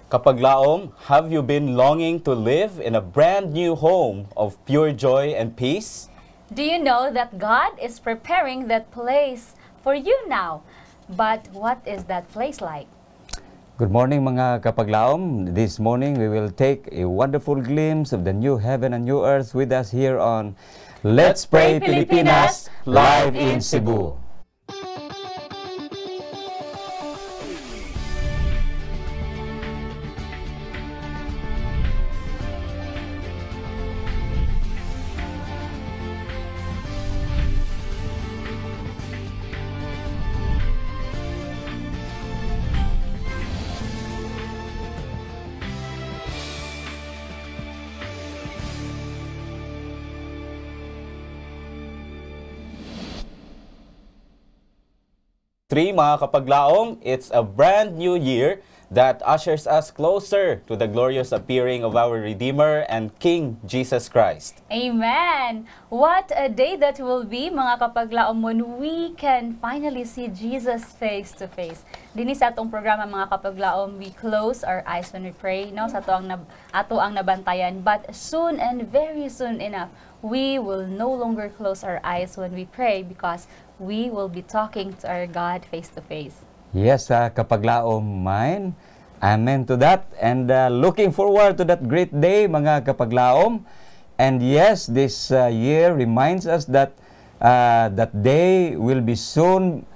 Kapaglaom, have you been longing to live in a brand new home of pure joy and peace? Do you know that God is preparing that place for you now? But what is that place like? Good morning mga kapaglaom. This morning we will take a wonderful glimpse of the new heaven and new earth with us here on Let's Pray Pilipinas, live in Cebu. Mga kapaglaom, it's a brand new year that ushers us closer to the glorious appearing of our Redeemer and King Jesus Christ. Amen! What a day that will be, mga kapaglaom, when we can finally see Jesus face to face. Dini sa atong programa, mga kapaglaom, we close our eyes when we pray, no? Sa ato ang nabantayan. But soon and very soon enough, we will no longer close our eyes when we pray because we will be talking to our God face to face. Yes, kapaglaom mine. Amen to that. And looking forward to that great day, mga kapaglaom. And yes, this year reminds us that that day will be soon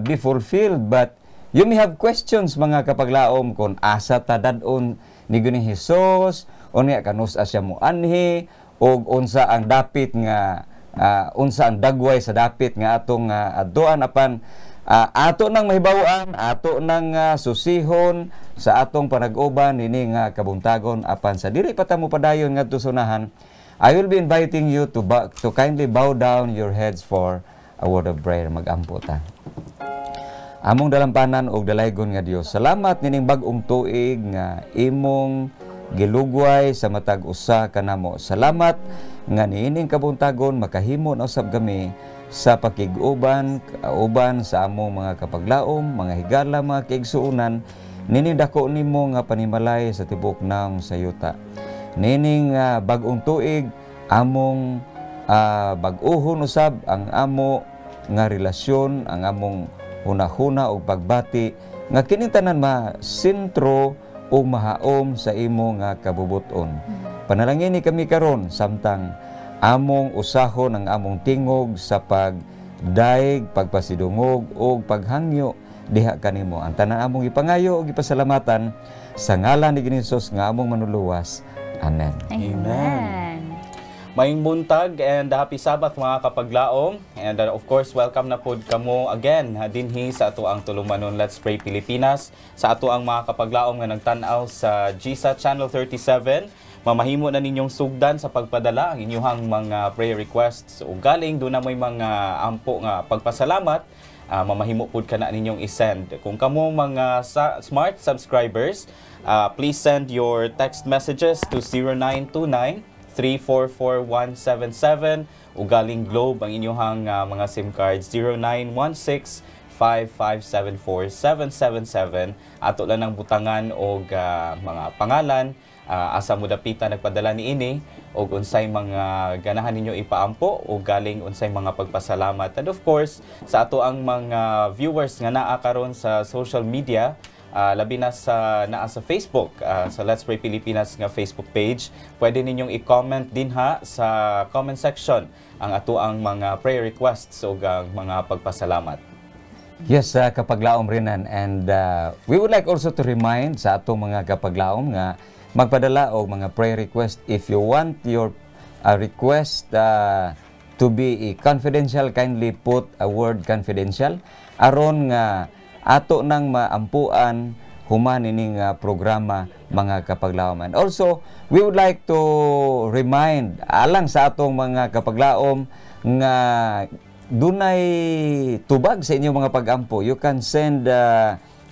be fulfilled. But you may have questions, mga kapaglaom, kung asa tadadon ni Guni Jesus, o niya kanus asya mo anhi, o unsa ang dapit nga unsa ang dagway sa dapit nga atong adtuan apan ato nang mahibawaan, ato nang susihon sa atong panag-uban nini nga kabuntagon apan sa dili pa ta mo padayon ngadto sunahan. I will be inviting you to kindly bow down your heads for a word of prayer. Magampo ta. Among dalampanan og dalaygon nga Dios, salamat nining bag-ong tuig nga imong gilugway sa matag usa kanamo. Salamat nga niining kabuntagon makahimo na usab kami sa pakig-uban kauban sa among mga kapaglaom, mga higala, mga kaigsuonan. Nining dako nimo nga panimalay sa tibok naong sayuta. Nining bag-ong tuig among bag-uhon usab ang amo nga relasyon, ang among hunahuna og pagbati nga kining tanan sentro o mahaom sa imo nga kabubuton. Panalangin kami karon samtang among usahon ang among tingog sa pagdaig, pagpasidungog o paghangyo diha kanimo. Ang tanan among ipangayo o ipasalamatan sa ngalan ni Hesus nga among manuluwas. Amen. Amen. Maayong buntag and happy Sabbath mga kapaglaom. And of course, welcome na pod kamo again dinhi sa ato ang tulumanon Let's Pray Pilipinas. Sa ato ang mga kapaglaom nga nagtan-aw sa GSA Channel 37. Mamahimo na ninyong sugdan sa pagpadala ang inyong mga prayer requests o galing doon na may mga ampo nga pagpasalamat. Mamahimo pod ka na ninyong isend. Kung kamo mga smart subscribers, please send your text messages to 0929-344-177 o galing Globe ang inyong mga SIM cards 0916-5574-777. Ato lang ng butangan o mga pangalan, asa mo dapita nagpadala ni ini o unsay mga ganahan ninyo ipaampo o galing unsay mga pagpasalamat. And of course, sa ato ang mga viewers nga naa karon sa social media, labi na naa sa Facebook, sa Let's Pray Pilipinas nga Facebook page, pwede ninyong i-comment din sa comment section ang ato ang mga prayer requests o mga pagpasalamat. Yes, kapaglaom rinan, and we would like also to remind sa atong mga kapaglaom nga magpadala og mga prayer request. If you want your request to be confidential, kindly put a word confidential aron nga ato nang maampuan human ining programa mga kapaglaom. And also, we would like to remind alang sa atong mga kapaglaom nga dunay tubag sa inyong mga pagampo. You can send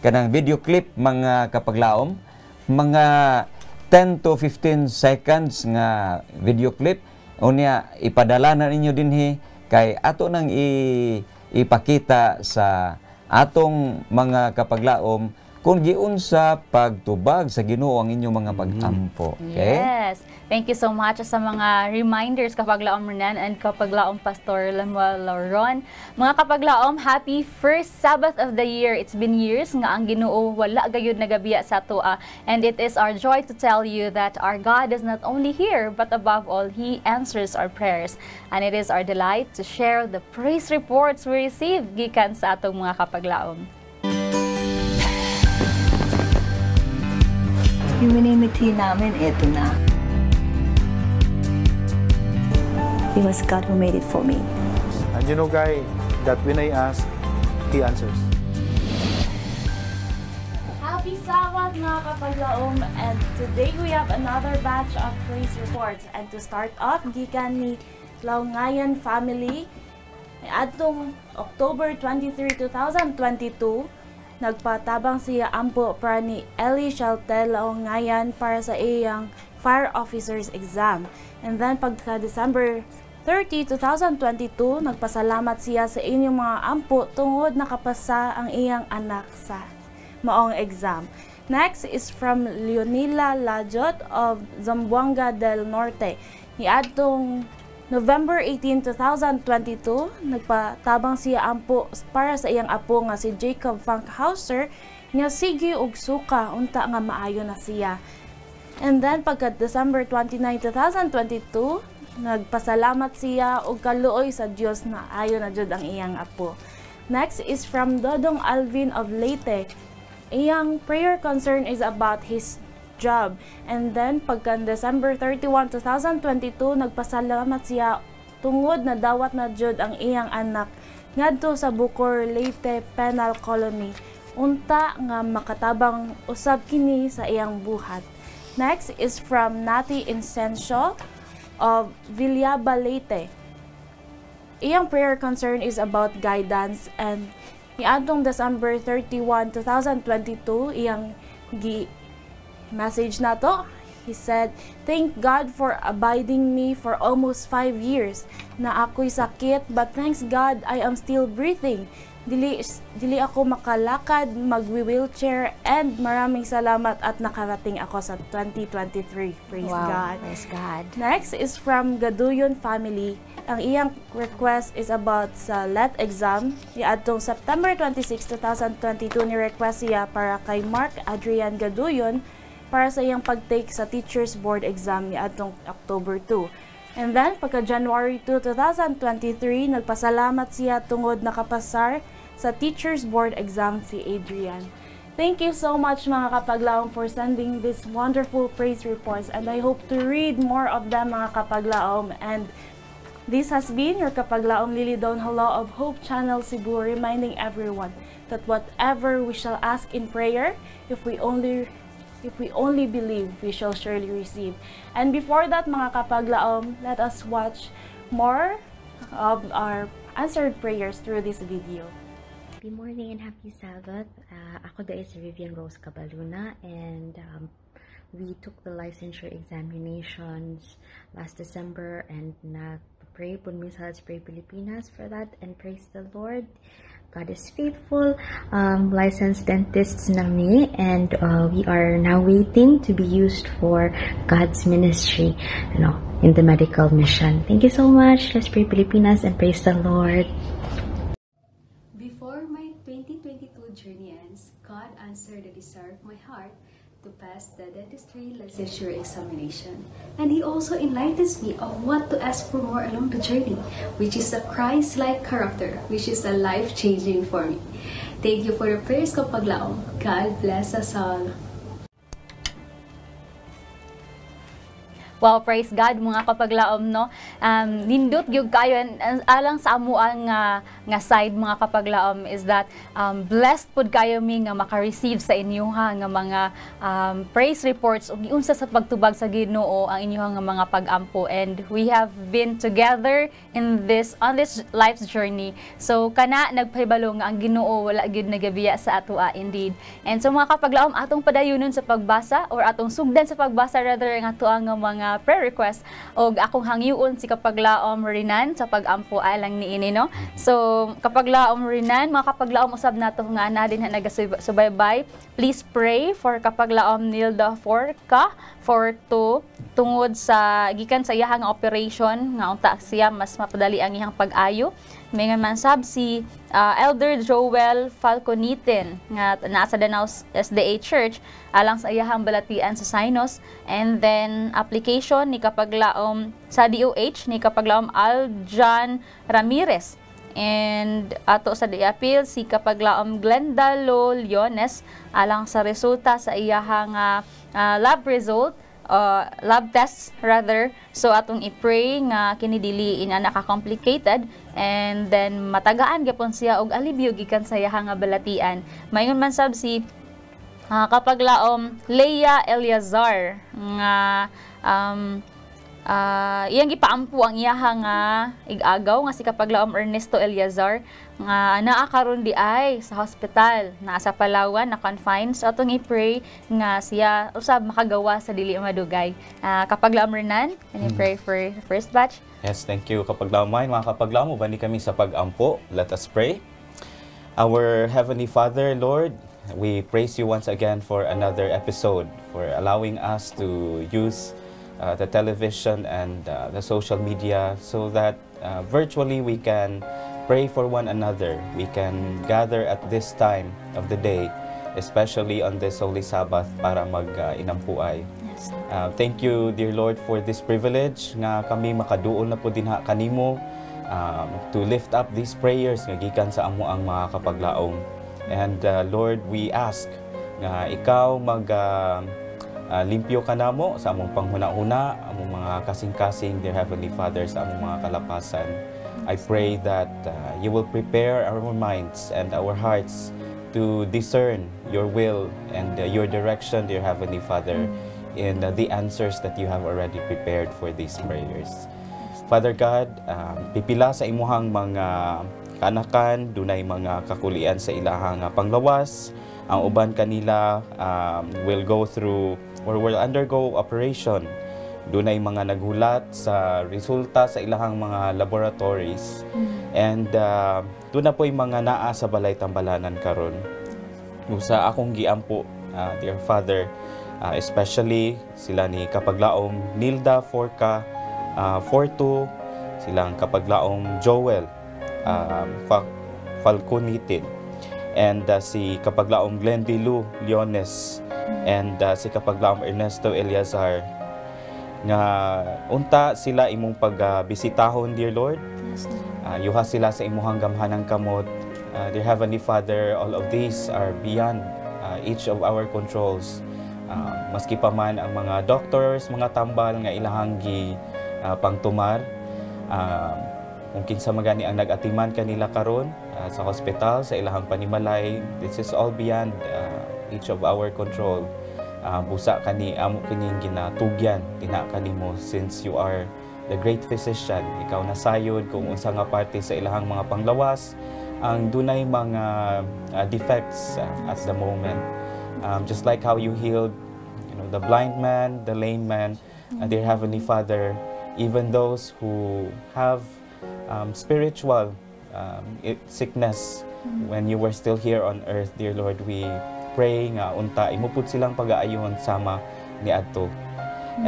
kanang video clip mga kapaglaom, mga 10 to 15 seconds nga video clip, unya ipadala na ninyo dinhi kay ato nang ipakita sa atong mga kapaglaom kung giunsa pagtubag sa Ginoo ang inyong mga pag-ampo. Okay? Yes. Thank you so much sa mga reminders kapaglaom Renan and kapaglaom Pastor Lemuel Lauron. Mga kapaglaom, happy first Sabbath of the year. It's been years nga ang Ginoo wala gayud nagabiya sa atoa, and it is our joy to tell you that our God is not only here but above all He answers our prayers, and it is our delight to share the praise reports we receive gikan sa atong mga kapaglaom. Humanity namin, eto na. It was God who made it for me. And you know, Guy, that when I ask, He answers. Happy Sabbath mga kapaglaom, and today we have another batch of praise reports. And to start off, gikan ni Laungayan family, adtong October 23, 2022, nagpatabang siya ampo para ni Ellie Sheltel Laungayan para sa iyang fire officer's exam. And then pagka December 30, 2022, nagpasalamat siya sa inyong mga ampo tungod nakapasa ang iyang anak sa maong exam. Next is from Leonila Lajot of Zamboanga del Norte. Niadtong November 18, 2022, nagpatabang siya ampo para sa iyang apo nga si Jacob Funkhauser nga sige og suka unta nga maayo na siya. And then pagka December 29, 2022, nagpasalamat siya og kaluoy sa Dios na ayo na jud ang iyang apo. Next is from Dodong Alvin of Leyte. Iyang prayer concern is about his job. And then pagka December 31, 2022, nagpasalamat siya tungod na dawat na jud ang iyang anak ngadto sa Bucor, Leyte Penal Colony. Unta nga makatabang usab kini sa iyang buhat. Next is from Nati Incencio of Villaba, Leyte. Iyang prayer concern is about guidance, and niadtong December 31, 2022, iyang message na to. He said, "Thank God for abiding me for almost 5 years. Na ako'y sakit, but thanks God I am still breathing. Dili ako makalakad, magwi-wheelchair, and maraming salamat at nakarating ako sa 2023. Praise God." Praise God. Next is from Gaduyon family. Ang iyang request is about sa LET exam. Niadtong September 26, 2022, ni-request siya para kay Mark Adrian Gaduyon para sa iyang pag-take sa Teachers Board exam niadtong October 2. And then, pagka January 2, 2023, nagpasalamat siya tungod nakapasar sa Teachers Board exam si Adrian. Thank you so much mga kapaglaom for sending these wonderful praise reports, and I hope to read more of them mga kapaglaom. And this has been your Kapaglaom Lily Dawn Hello of Hope Channel Cebu, reminding everyone that whatever we shall ask in prayer, if we only believe, we shall surely receive. And before that mga kapaglaom, let us watch more of our answered prayers through this video. Happy morning and happy Sabbath. Ako da is Vivian Rose Cabaluna, and we took the licensure examinations last December, and nag-pray po mi sa Let's Pray Pilipinas for that, and praise the Lord. God is faithful. Licensed dentists na me, and we are now waiting to be used for God's ministry, in the medical mission. Thank you so much. Let's Pray Pilipinas, and praise the Lord. Before my 2022 journey ends, God answered the desire of my heart to pass the dentistry licensure examination. And He also enlightens me of what to ask for more along the journey, which is a Christ-like character, which is a life-changing for me. Thank you for the prayers, Kapaglaom. God bless us all. Wow, praise God mga kapaglaom, no? Nindot gyud kayo, alang sa amuan nga side mga kapaglaom is that blessed pud kayo mi nga maka-receive sa inyoha nga mga praise reports ug giunsa sa pagtubag sa Ginoo ang inyoha nga mga pag-ampo, and we have been together on this life's journey. So kana nagpahibalo nga ang Ginoo wala gyud nagabiya sa atoa indeed. And so mga kapaglaom, atong padayunon sa pagbasa or atong sugdan sa pagbasa rather ang atoa nga mga nga prayer request og akong hangyuon si kapaglaom Rinan sa pag-ampo alang niini no. So kapaglaom Rinan, mga kapaglaom usab nato nga ana din nagasubaybay. Please pray for kapaglaom Nilda Forca for to tungod sa gikan sa iyang operation nga unta siya mas mapadali ang iyang pag-ayo. May nga man sab si Elder Joel Falconitin nga nasa Danao SDA Church alang sa iyang balatian sa Sinus, and then application ni kapaglaom sa DOH ni kapaglaom Aljan Ramirez, and ato sa appeal si kapaglaom Glenda Lo Leones alang sa resulta sa iyang lab result, lab tests rather. So atong i-pray nga kini dili ina naka-complicated, and then matagaan gyapon siya og alibyo gikan sa iyang balatian. Mayon man sab si kapaglaom Leia Eliazar nga iyang gipaampo ang iyang igagaw nga si kapaglaom Ernesto Eliazar nga naa karon di ay sa hospital, naa sa Palawan, na confined. So atong i-pray nga siya usab makagawa sa dili madugay. Kapaglaom Renan, can you pray for the first batch? Yes, thank you kapaglaom. Mga kapaglaom, ubani kami sa pag-ampo. Let us pray. Our Heavenly Father, Lord, we praise you once again for another episode, for allowing us to use the television and the social media so that virtually we can pray for one another. We can gather at this time of the day, especially on this Holy Sabbath, para mag-inampuay. Yes. Thank you, dear Lord, for this privilege nga kami makaduol na po din kanimo to lift up these prayers nga gikan sa amo ang mga kapaglaong. And Lord, we ask nga ikaw limpyo ka namo sa among panghuna-una, among mga kasing-kasing, dear Heavenly Father, sa among mga kalapasan. I pray that you will prepare our minds and our hearts to discern your will and your direction, dear Heavenly Father, in the answers that you have already prepared for these prayers. Father God, pipila sa imuhang mga kanakan, dunay mga kakulian sa ilahang panglawas. Ang uban kanila will go through or will undergo operation. Dunay mga naghulat sa resulta sa ilahang mga laboratories. And doon na po yung mga naa sa balay tambalanan karon. Sa akong giampo, dear Father, especially sila ni kapaglaom Nilda Forca, Fortu, silang kapaglaom Joel Falconitin, and si kapaglaom Glendy Lu Leones, and si kapaglaom Ernesto Eliazar, nga unta sila imong pagbisitahon, dear Lord. Yuha sila sa imuhang gamhanang kamot. Dear Heavenly Father, all of these are beyond each of our controls. Maski pa man ang mga doctors, mga tambal nga ilahang pangtumar, kung kinsa magani ang nag-atiman kanila karon sa hospital, sa ilahang panimalay, this is all beyond each of our control. Busa kani amo kining ginatugyan tina kanimo, since you are the great physician. Ikaw na sayod kung unsa nga parte sa ilahang mga panglawas ang dunay mga defects at the moment. Just like how you healed, the blind man, the lame man, dear Heavenly Father, even those who have spiritual sickness when you were still here on earth, dear Lord, we pray nga unta imupud silang pag-aayon sama ni adto.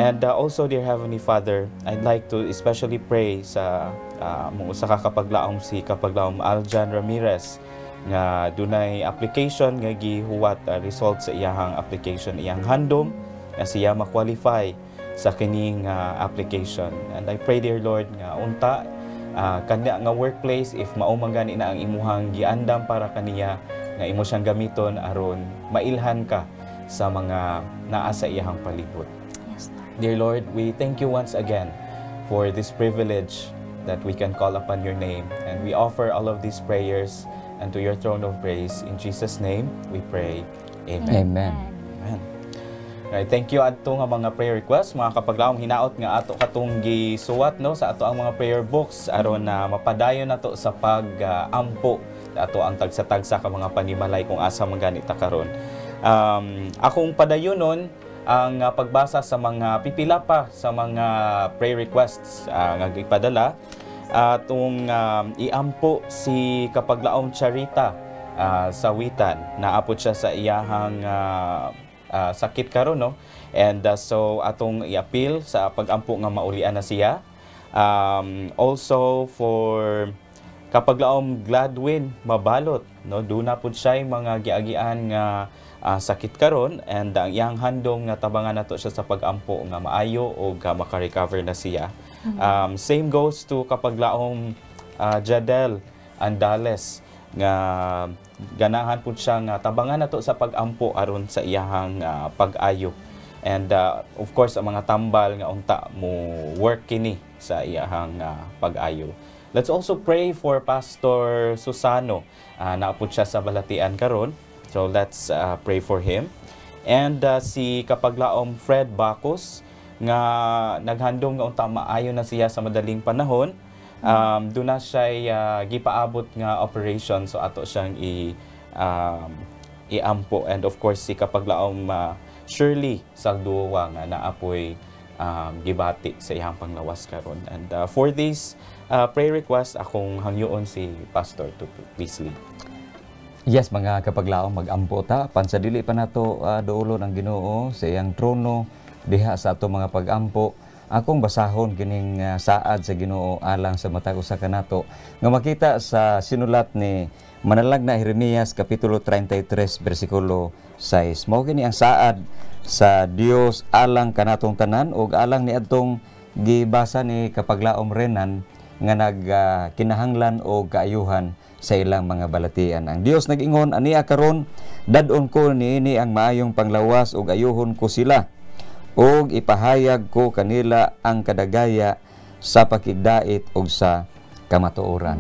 And also, dear Heavenly Father, I'd like to especially pray sa usa ka kapaglaom, si kapaglaom Aljan Ramirez, nga dunay application nga gihuwat result sa iyang application, iyang handom nga siya ma-qualify sa kining application. And I pray, dear Lord, nga unta kanya nga workplace, if mao man gani na ang imuhang giandam para kaniya, nga imo siyang gamiton aron mailhan ka sa mga naa sa iyang palibot. Yes, Lord. Dear Lord, we thank you once again for this privilege that we can call upon your name, and we offer all of these prayers unto your throne of grace. In Jesus' name we pray. Amen. Amen. Amen. Right, thank you adto nga mga prayer requests, mga kapaglaom, hinaot nga ato katong gisuwat sa ato ang mga prayer books aron na mapadayon nato sa pag-ampo ato ang tagsa-tagsa ka mga panimalay kung asa man ganita karon. Akong padayonon ang pagbasa sa mga pipila pa sa mga prayer requests nga gipadala atong iampo si kapaglaom Charita sa Witan. Naapod siya sa iyahang sakit karon, no? And so atong i-appeal sa pagampo nga maulian na siya. Also for kapaglaom Gladwin Mabalot, no, duna pud siya mga giagian nga sakit karon, and ang iyang handom nga tabangan nato siya sa pagampo nga maayo o maka-recover na siya. Same goes to kapaglaom Jadel Andales nga ganahan pud siya nga tabangan nato sa pagampo aron sa iyahang pag-ayo. And of course ang mga tambal nga unta mo work kini sa iyahang pag-ayo. Let's also pray for Pastor Susano. Naapod siya sa balatian karon. So let's pray for him. And si kapaglaom Fred Bacos nga naghandom nga unta maayo na siya sa madaling panahon. Doon na siya gipaabot nga operation, so ato siyang iampo. And of course si kapaglaom Shirley Sagduwa nga naapoy gibati sa iyang panglawas karon. And for this prayer request, akong hangyoon si Pastor to please lead. Yes, mga kapaglaom, mag-ampo ta. Pansadili pa nato doolon ang Ginoo sa iyang trono diha sa ato mga pag-ampo. Akong basahon kining saad sa Ginoo alang sa matag usa kanato nga makita sa sinulat ni Manalag na Jeremias kapitulo 33 bersikulo 6. Mao kini ang saad sa Dios alang kanatong tanan ug alang ni adtong gibasa ni kapaglaom Renan nga kinahanglan o kaayuhan sa ilang mga balatian. Ang Dios nag-ingon, aniya karon dadon ko niini ang maayong panglawas ug ayuhon ko sila ug ipahayag ko kanila ang kadagaya sa pakigdait ug sa kamatuoran.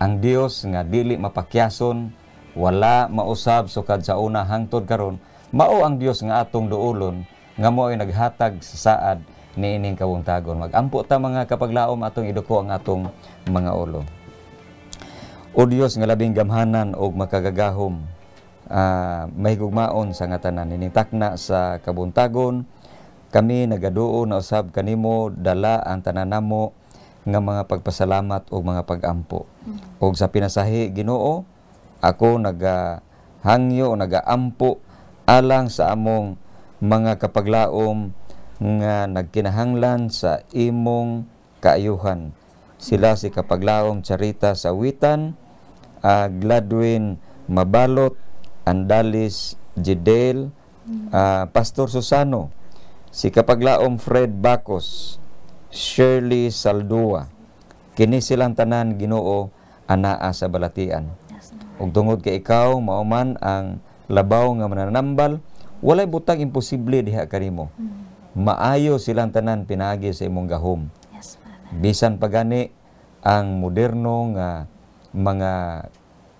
Ang Dios nga dili mapakyason, wala mausab sukad sa una hangtod karon, mao ang Dios nga atong duolon nga mao ay naghatag sa saad niining kawungtagon. Magampo ta mga kapaglaom atong iduko ang atong mga ulo. O Dios nga labing gamhanan o makagagahom, mahigugmaon sa nga tanan, ninintakna sa kabuntagon, kami nagaduo na usab kanimo dala ang tanan namo nga mga pagpasalamat o mga pagampo. O sa pinasahi Ginoo, ako nagahangyo o nagaampo alang sa among mga kapaglaom nga nagkinahanglan sa imong kaayuhan. Sila si kapaglaom Charita sa Witan, Gladwin Mabalot, Andalis Jidel, Pastor Susano, si kapaglaom Fred Bacos, Shirley Saldua. Kini silang tanan Ginoo anaa sa balatian. Ug tungod kay ikaw mauman ang labaw nga mananambal, walay butang imposible diha kanimo. Maayo silang tanan pinaagi sa imong gahom. Bisan pagani ang moderno nga mga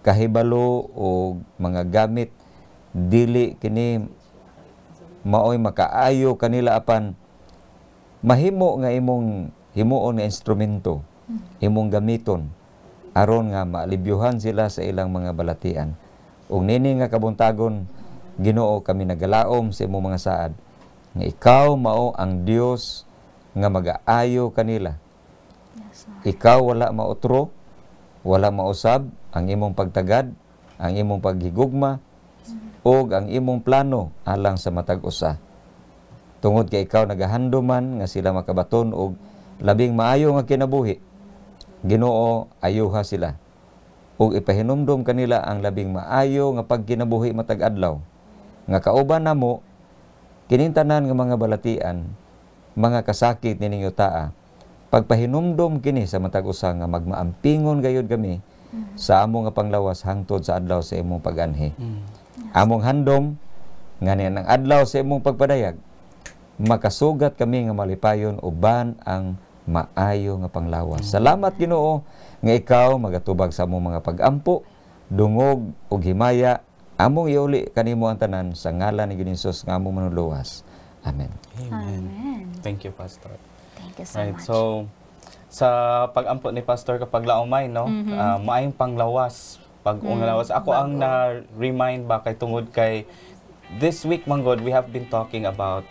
kahibalo o mga gamit, dili kini maoy makaayo kanila apan mahimo nga imong himuon nga instrumento, imong gamiton aron nga maalibyuhan sila sa ilang mga balatian. Ug nini nga kabuntagon Ginoo, kami nagalaom sa imong mga saad nga ikaw mao ang Dios nga mag-aayo kanila. Ikaw wala mautro, wala mausab ang imong pagtagad, ang imong paghigugma, o ang imong plano alang sa matag usa. Tungod kay ikaw nagahanduman nga sila makabaton og labing maayo nga kinabuhi, Ginoo, ayuha sila. Ug ipahinumdum kanila ang labing maayo nga pagkinabuhi matag adlaw. Nga kauban namo kining tanan nga mga balatian, mga kasakit nining yutaa, pagpahinumdom kini sa matag usa nga magmaampingon gayud kami sa among nga panglawas hangtod sa adlaw sa imong pag-anhi. Among handom nga niyan ang adlaw sa imong pagpadayag, makasugat kami nga malipayon uban ang maayo nga panglawas. Salamat Ginoo nga ikaw magatubag sa among mga pag-ampo, dungog ug himaya. Among iuli kanimo ang tanan sa ngalan ni Hesus nga among manuluwas. Amen. Amen. Thank you, Pastor. Thank you so Right, much. so sa pag-ampo ni Pastor kapag laumay, no, maayong panglawas, pag-unglawas. Ako ang na-remind ba kay tungod kay this week, Manggod, we have been talking about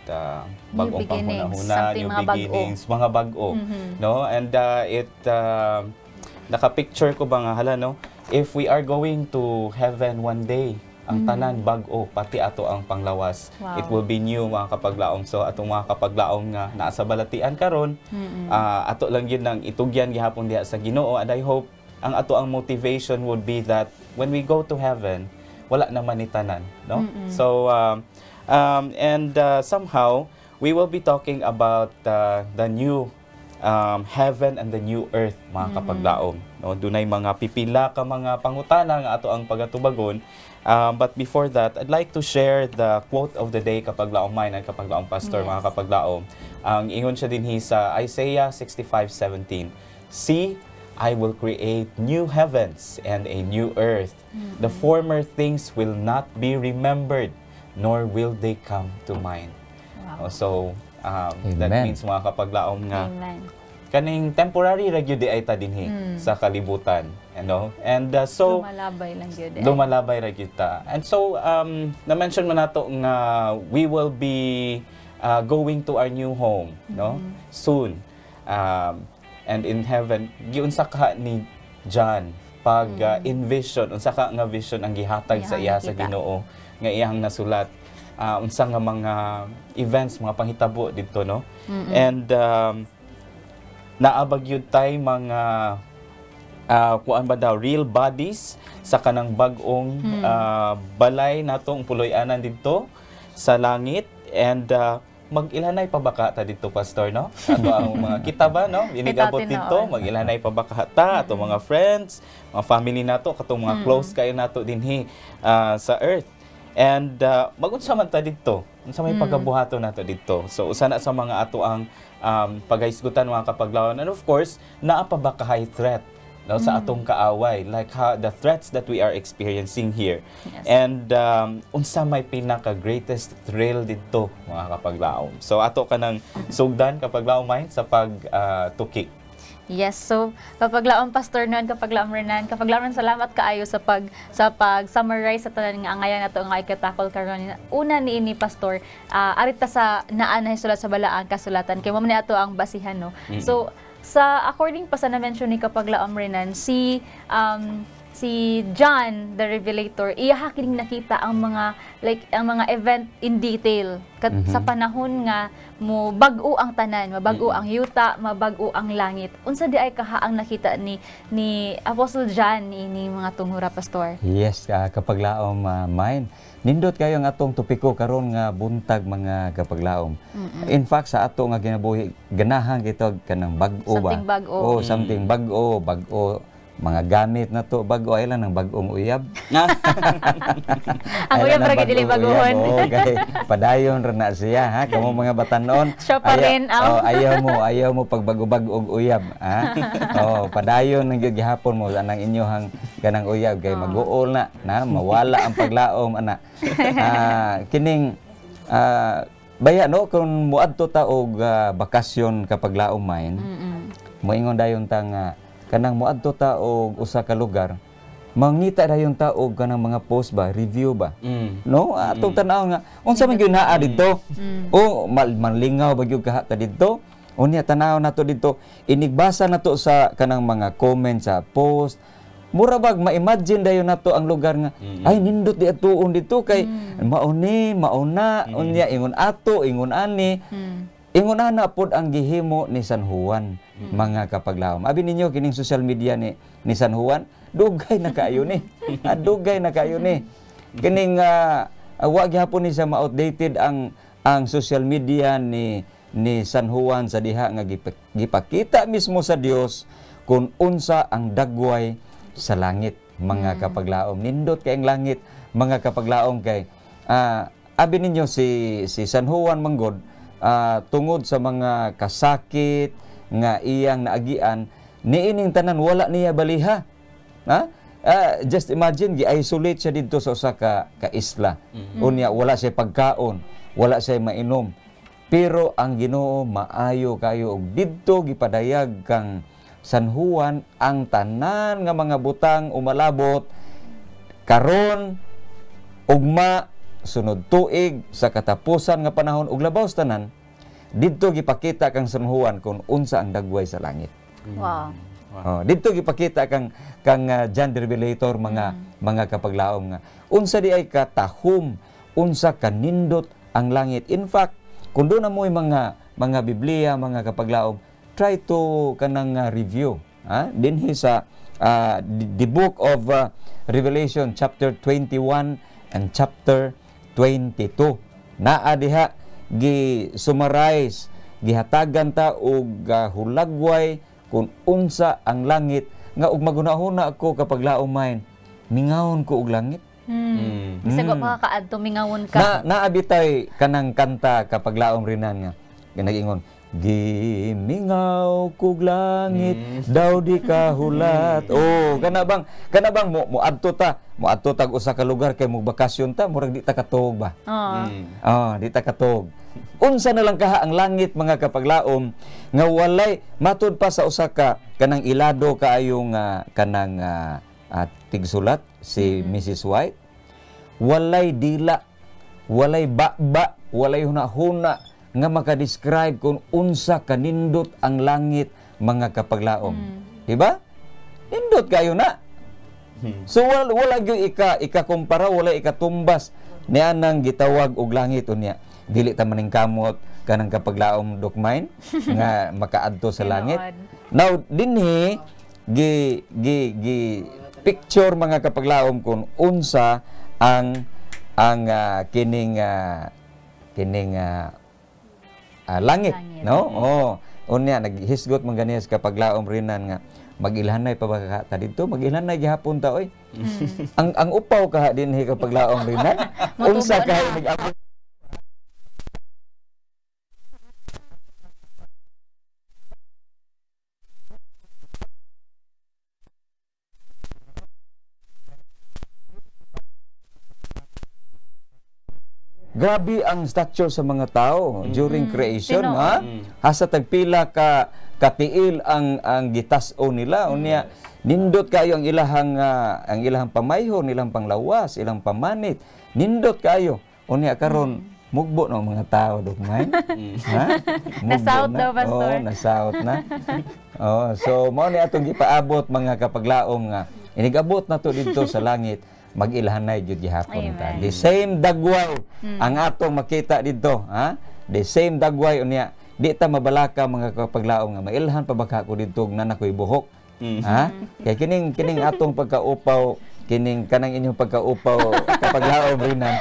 bagong beginnings, panghunahuna, something new mga bago. beginnings, mga bago. No? And naka-picture ko ba nga, hala, no? If we are going to heaven one day, ang tanan bago, pati ato ang panglawas. Wow. It will be new, mga kapaglaom. So, atong mga kapaglaom nga naa sa balatian karon, ato lang yun ng itugyan gihapon diha sa Ginoo. And I hope ang ato ang motivation would be that when we go to heaven, wala naman ni tanan, no? So somehow we will be talking about the new heaven and the new earth, mga kapaglaom, no? Dunay mga pipila ka mga pangutana nga ato ang pagatubagon. But before that, I'd like to share the quote of the day, kapaglaom mine and kapaglaom pastor, mga kapaglaom. Ang ingon siya dinhi sa Isaiah 65:17. See, I will create new heavens and a new earth. The former things will not be remembered, nor will they come to mind. Wow. So, that Amen. means, mga kapaglaom, nga Amen. kaning temporary ra gyud ay ta dinhi sa kalibutan, you know? And so Lumalabay lang yun. lumalabay ra gyud ta. And so na-mention mo nato nga we will be going to our new home, no? Soon. And in heaven, giunsa ka ni John pag envision, unsa ka nga vision ang gihatag sa iya sa Ginoo nga iyang nasulat, unsa nga mga events, mga panghitabo didto, no? And naabag yun tay mga kuan ba daw, real bodies sa kanang bag-ong balay natong puloy-anan dito sa langit. And mag-ilanay pa baka ta dito, pastor, no? Ato ang mga kita ba, no? Inigabot dito, mag-ilanay pa baka ta, ato mga friends, mga family nato, katong mga close kayo nato dinhi sa earth. And magunsa man ta dito, unsa may pagabuhato nato dito. So usa na sa mga ato ang paghaisgutan, mga kapaglaon. And of course, naa pa ba ka high threat, no, sa atong kaaway, like the threats that we are experiencing here. Yes. And unsa may pinaka greatest thrill dito, mga kapaglaom. So ato kanang sugdan, kapaglaom, mind sa pag tuki. Yes, so kapaglaom pastor noon, kapaglaom Renan, kapaglaom salamat kaayo sa pag-summarize sa tanan nga angayan nato nga ikatakol karon. Una niini pastor, arita sa naa na sulat sa balaan kasulatan kay mo ni ato ang basihan, no. So sa according pa sa na-mention ni kapaglaom Renan, si John the Revelator, iya kining nakita ang mga event in detail sa panahon nga mo bag-o ang tanan, mabag-o ang yuta, mabag-o ang langit. Unsa di ay kahaang nakita ni Apostle John ni mga tunghura, pastor? Yes, kapaglaom mine. Nindot kayo ang atong topiko karon nga buntag, mga kapaglaom. In fact, sa ato nga ginabuhi, ganahan kito kanang bag-o ba? Something bag-o. Oh, something bag-o, mga gamit na to bago ay lang ng bagong uyab. Ang uyab ra gid dili baguhon. Okay, padayon ra na siya, ha, kamo mga batanon. Siya pa rin ayaw mo pag bago-bagong uyab, ha. Padayon nang gihapon mo anang inyohang ganang uyab kay mag-uol na mawala ang paglaom ana. Kining baya, no, kung muadto ta og bakasyon kapag laom mine. Moingon dayon ta nga kanang moadto ta og usa ka lugar, mangita dayon ta og kanang mga post ba, review ba, no, atong tan-aw nga unsa man gyud naa didto, o manlingaw ba gyud ka didto, unya tan-aw nato didto, inigbasa nato sa kanang mga comments sa post, mura bag ma-imagine dayon nato ang lugar nga ay nindot di atuon dito kay mauna unya ingon ato ingon ani. Ingon na pod ang gihimo ni San Juan, mga kapaglaom. Abi ninyo kining social media ni San Juan, dugay na kaayo ni. Dugay na kaayo ni. Kining wa gyapon ni sa ma-outdated ang social media ni San Juan sa diha nga gipakita mismo sa Dios kung unsa ang dagway sa langit, mga kapaglaom. Nindot kay ang langit, mga kapaglaom, kay abi ninyo si San Juan manggod, tungod sa mga kasakit nga iyang naagian, niining tanan wala niya baliha. Just imagine, gi-isolate siya dito sa usa ka isla. Unya wala siya pagkaon, wala siya mainom. Pero ang Ginoo maayo kayo og didto gipadayag kang San Juan ang tanan nga mga butang umalabot karon ugma sunod tuig sa katapusan nga panahon ug labaw sa tanan, didto gipakita kang sanhuan kung unsa ang dagway sa langit. Wow. Oh, dito gipakita kang John the Revelator mga kapaglaom nga unsa di ay katahom, unsa kanindot ang langit. In fact, kung doon na mo mga Biblia, mga kapaglaom, try to kanang review. Dinhi sa the book of Revelation chapter 21 and chapter 22. Naa diha gi-summarize, gihatagan ta og hulagway kung unsa ang langit nga ug magunahuna ako kapag laomayn mingawon ko og langit. Bisa ko makakaadto mingawon ka. Naabitay kanang kanta kapag laom rinan nga nag-ingon, gimingaw kog langit daw di ka hulat. Oh, kana bang mo adto tag usa ka lugar kay mo bakasyon ta murag di ta katog ba. Di ta katog. Unsa na lang kaha ang langit mga kapaglaom nga walay matud pa sa usa ka kanang ilado kaayong kanang tigsulat si Mrs. White, walay dila, walay baba, walay huna-huna nga makadescribe kung unsa kanindot ang langit mga kapaglaom. Diba? Nindot kayo na. So wala gyud ika-kumpara, wala ikatumbas nianang gitawag og langit unya. Dili ta maning kamot kanang kapaglaom dokmain nga makaadto sa langit. Now dinhi gi picture mga kapaglaom kung unsa ang kining langit, no? Oh, unya naghisgot man ganiya kapaglaom rinan nga magilhanay pa ba ka dito, magilhanay gihapon ta oy. ang upaw ka dinhi kapaglaom rinan unsa kay nag-abot. Grabe ang stature sa mga tao during creation, ha? Hasa tagpila ka katiil ang gitas-o nila. Unya nindot kayo ang ilahang pamayhon, ilang panglawas, ilang pamanit. Nindot kayo. Unya karon mugbo ng mga tao dokmay. Ha? Nasaut daw, Pastor. Oh, nasaut na. So mao ni atong gipaabot mga kapaglaom nga inigabot na to dito sa langit. Mag-ilhanay gyud gihapon ta. The same dagway ang atong makita dito, ha? The same dagway unya. Di ta mabalaka mga kapaglaom nga mailhan pa baka ko dito na nakoy buhok. Ha? Kay kining atong pagkaupaw, kining kanang inyong pagkaupaw kapaglaom rinan.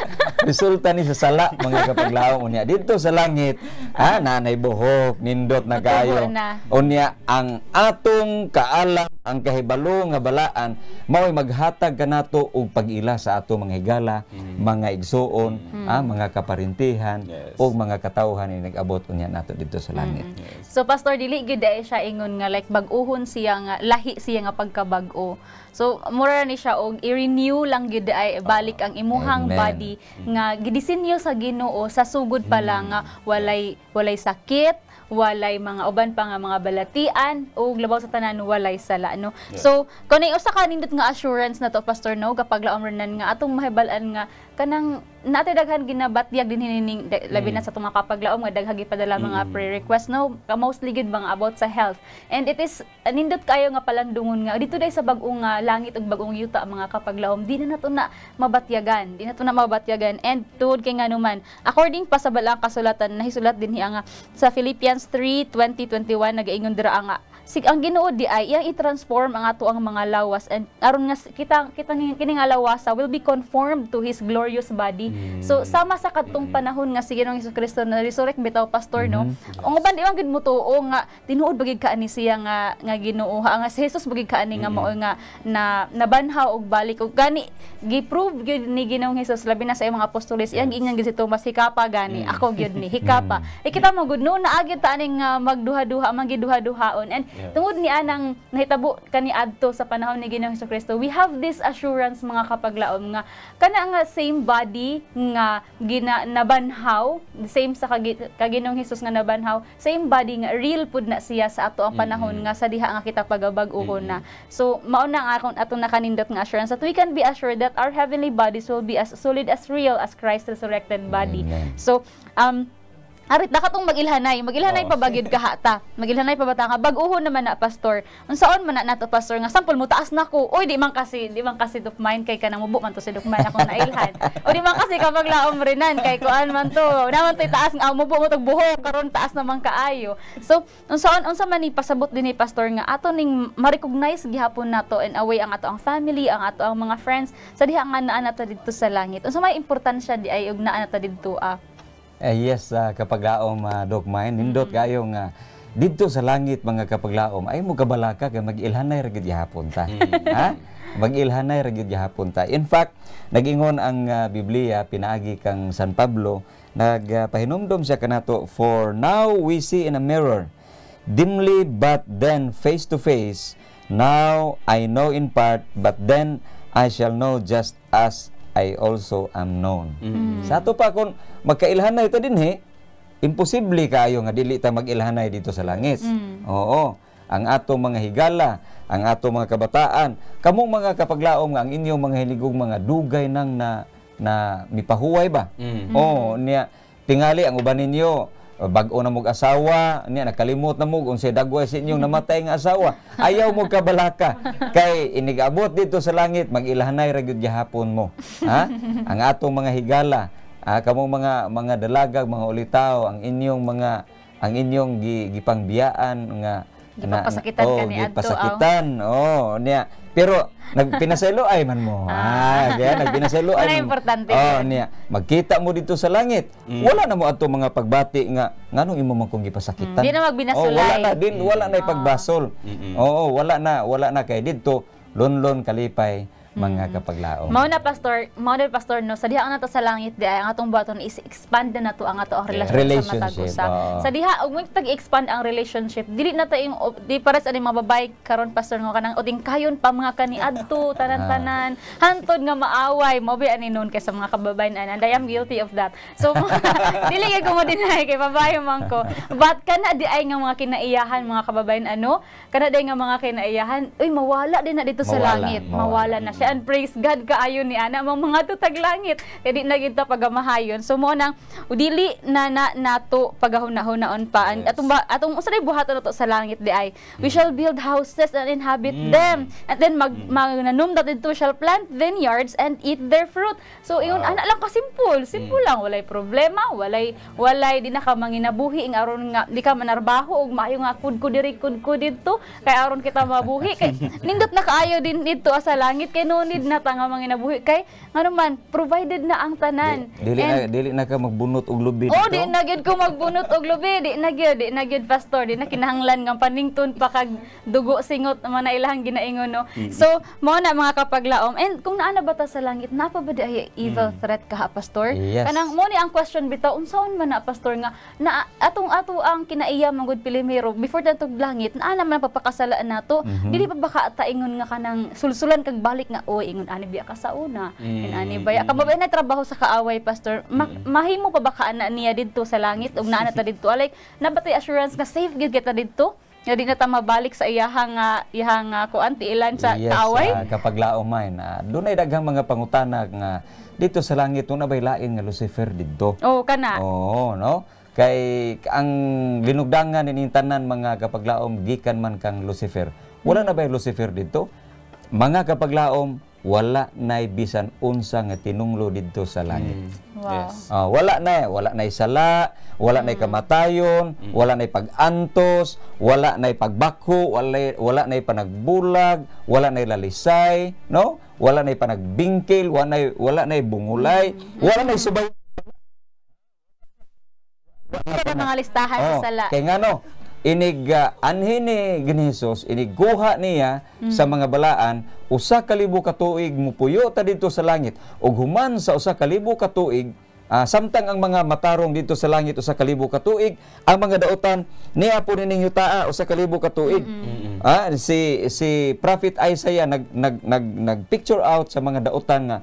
Resulta ni sa sala mga kapaglaom unya dito sa langit, ha? Nanay buhok, nindot na kayo. Unya ang atong kaalam, ang kahibalo nga balaan mao'y maghatag kanato og pag-ila sa ato mga higala, mga igsuon, mga kaparintihan o mga katawhan ni nag-abot unya nato dito sa langit. So Pastor dili gyud ay siya ingon nga like bag-uhon siya nga lahi siya nga pagkabag-o. So mura ni siya og i-renew lang gyud ay balik ang imuhang body nga gidisenyo sa Ginoo sa sugod pa lang nga walay sakit, walay mga uban pa nga mga balatian ug labaw sa tanan walay sala, no. So kanay usa ka nindot nga assurance na to Pastor, no, kapag laom renan nga atong mahibal-an nga kanang natay daghan ginabatyag din hinining labi na sa itong mga kapaglaom nga daghagi padala mga prayer request, no, mostly gid mga about sa health. And it is nindot kayo nga palandungon nga dito day sa bag-ong langit ug bag-ong yuta mga kapaglaom di na nato na mabatyagan. And tuod kay nganuman according pa sa balang kasulatan nahisulat dinhi nga sa Philippians 3:20-21 nagaingon dira nga ang Ginoo di ay iyang i-transform ang ato ang mga lawas and aron nga kita kini nga lawasa will be conformed to His glorious body. So sama sa kadtong panahon nga si Ginoong Hesukristo na resurrect bitaw Pastor, no. Ang uban di man gid mutuo nga tinuod bagid kaani siya nga Ginoo nga si Jesus bagid kaani nga mao nga nabanhaw og balik og gani gi-prove gyud ni Ginoong Hesus labi na sa iyang mga apostoles iyang giingan gid si Tomas hikapa gani ako gyud ni hikapa. Kita mo gud no naagid ta aning magduha-duha magiduha-duhaon and Yeah. Tungod ni anang nahitabo kani adto sa panahon ni Ginoong Hesukristo, we have this assurance mga kapaglaom nga kana nga same body nga nabanhaw, the same sa Ginoong Hesus nga nabanhaw, same body nga real pud na siya sa ato ang panahon nga sa diha nga kita pagabag-uhon na. So mao na nga atong nakanindot nga assurance that we can be assured that our heavenly bodies will be as solid, as real as Christ's resurrected body. So arit na katong magilhanay pa bagyod kahata. Magilhanay pa bata nga bag-uhon naman na pastor. Unsaon man na nato pastor nga sample mo taas nako. Oy di man kasi dukmain kay kanang mubo man to si dukmain akong nailhan. O di man kasi kapaglaom rinan kay kuan man to. Naman toy taas nga mubo mo tog buhok karon taas naman kaayo. So unsa man ni pasabot din ni pastor nga ato ning ma-recognize gihapon nato and away ang ato ang family, ang ato ang mga friends sa diha nga naa nato didto sa langit. Unsa may importansya di ay ug naa nato didto Yes, kapaglaom dogmain nindot kayo nga didto sa langit mga kapaglaom ay mo kabalaka kay mag-ilhanay ra gid gihapon ta. Ha? Mag-ilhanay ra gid gihapon ta. In fact, nag-ingon ang Biblia pinaagi kang San Pablo, nagpahinumdom siya kanato, for now we see in a mirror dimly but then face to face. Now I know in part but then I shall know just as I also am known. Sa ato pa kung magkailhanay ito din imposible kayo nga dili ta mag-ilhanay dito sa langit. Oo, ang ato mga higala, ang ato mga kabataan, kamong mga kapaglaom nga ang inyong mga hiligong mga dugay nang na mipahuway ba? Oo, niya tingali ang uban ninyo bag-o na mog asawa, niya nakalimot na mog unsay dagway sa inyong namatay nga asawa. Ayaw mo kabalaka kay inigabot dito sa langit mag-ilhanay ra gyud gihapon mo. Ha? Ang atong mga higala, kamong mga dalagag, mga ulitaw, ang inyong gipangbiyaan nga gipasakitan kani adto. Gipasakitan. Niya. Pero nagpinaselo ay man mo. Kaya nagpinaselo ay. Importante. Niya. Magkita mo dito sa langit. Wala na mo adto mga pagbati nga nganong imo man kong gipasakitan. Di na magbinasulay. Wala na pagbasol. Wala na kay didto lonlon kalipay mga kapaglaom. Mao na pastor no sa diha ang nato sa langit di ay ang atong baton is expand na nato ang ato ang relasyon sa matag usa. Sa diha ug mo tag-expand ang relationship dili na ta di pares ani mga babae karon pastor nga kanang uding kayon pa mga kaniadto tanan-tanan hantod nga maaway mo bi ani nun kay sa mga kababayan and I am guilty of that. So dili ko mo deny kay babae man ko. But kana di ay nga mga kinaiyahan mga kababayan kana di nga mga kinaiyahan mawala din na dito sa langit. Mawala na siya. And praise God kaayo ni ana mga tutag langit kay di na gid ta pagamahayon. So mo nang dili na nato pagahuna-hunaon pa atong usa buhaton nato sa langit di ay we shall build houses and inhabit them, and then magnanom dito shall plant vineyards and eat their fruit. So iyon ana lang ka simple lang, walay problema, walay di na ka manginabuhi aron nga di ka manarbaho og maayo nga kudko diri kudko didto kay aron kita mabuhi kay nindot na kaayo din didto sa langit kay no need na ta nga manginabuhi kay ngano man provided na ang tanan. Dili na ka magbunot og lubi dito. Di na gyud ko magbunot og lubi, di na gyud pastor, di na kinahanglan nga panington pa kag dugo singot man na ilahang ginaingon no. So mao na mga kapaglaom, and kung naa na ba ta sa langit napa ba di ay evil threat ka pastor? Yes. Kanang mo ni ang question bitaw unsaon man na pastor nga na ato ang kinaiya mangud pilimero before tatog langit naa naman papakasalaan nato. Dili pa ba ka taingon nga kanang sulsulan kag balik nga ingon ani biya ka sa una ani baya ka mabay na trabaho sa kaaway pastor mahimo pa ba ka ana niya didto sa langit ug naa na ta didto like nabatay assurance nga safe gyud kita didto nga di na ta mabalik sa iyahang kuan tiilan sa kaaway. Kapaglaom man dunay daghang mga pangutana nga dito sa langit una bay lain nga Lucifer didto. Kana. No kay ang linugdangan ni tanan mga kapaglaom gikan man kang Lucifer. Wala na bay Lucifer didto. Mga kapaglaom, wala nay bisan unsa nga tinunglo didto sa langit. Wow. Wala nay sala, wala nay kamatayon, wala nay pag-antos, wala nay pagbakho, wala nay panagbulag, wala nay lalisay, no? Wala nay panagbingkil, wala nay bungulay, wala nay subay. Wala mga listahan sa sala. Kay ngano? Anhin ni Ginisos, iniguha niya sa mga balaan, 1,000 ka tuig mupuyo ta dito sa langit, ug human sa 1,000 ka tuig, samtang ang mga matarong dito sa langit usa ka libo ka tuig, ang mga dautan niya po nining yutaa usa ka libo ka tuig. Si Prophet Isaiah nag picture out sa mga dautan nga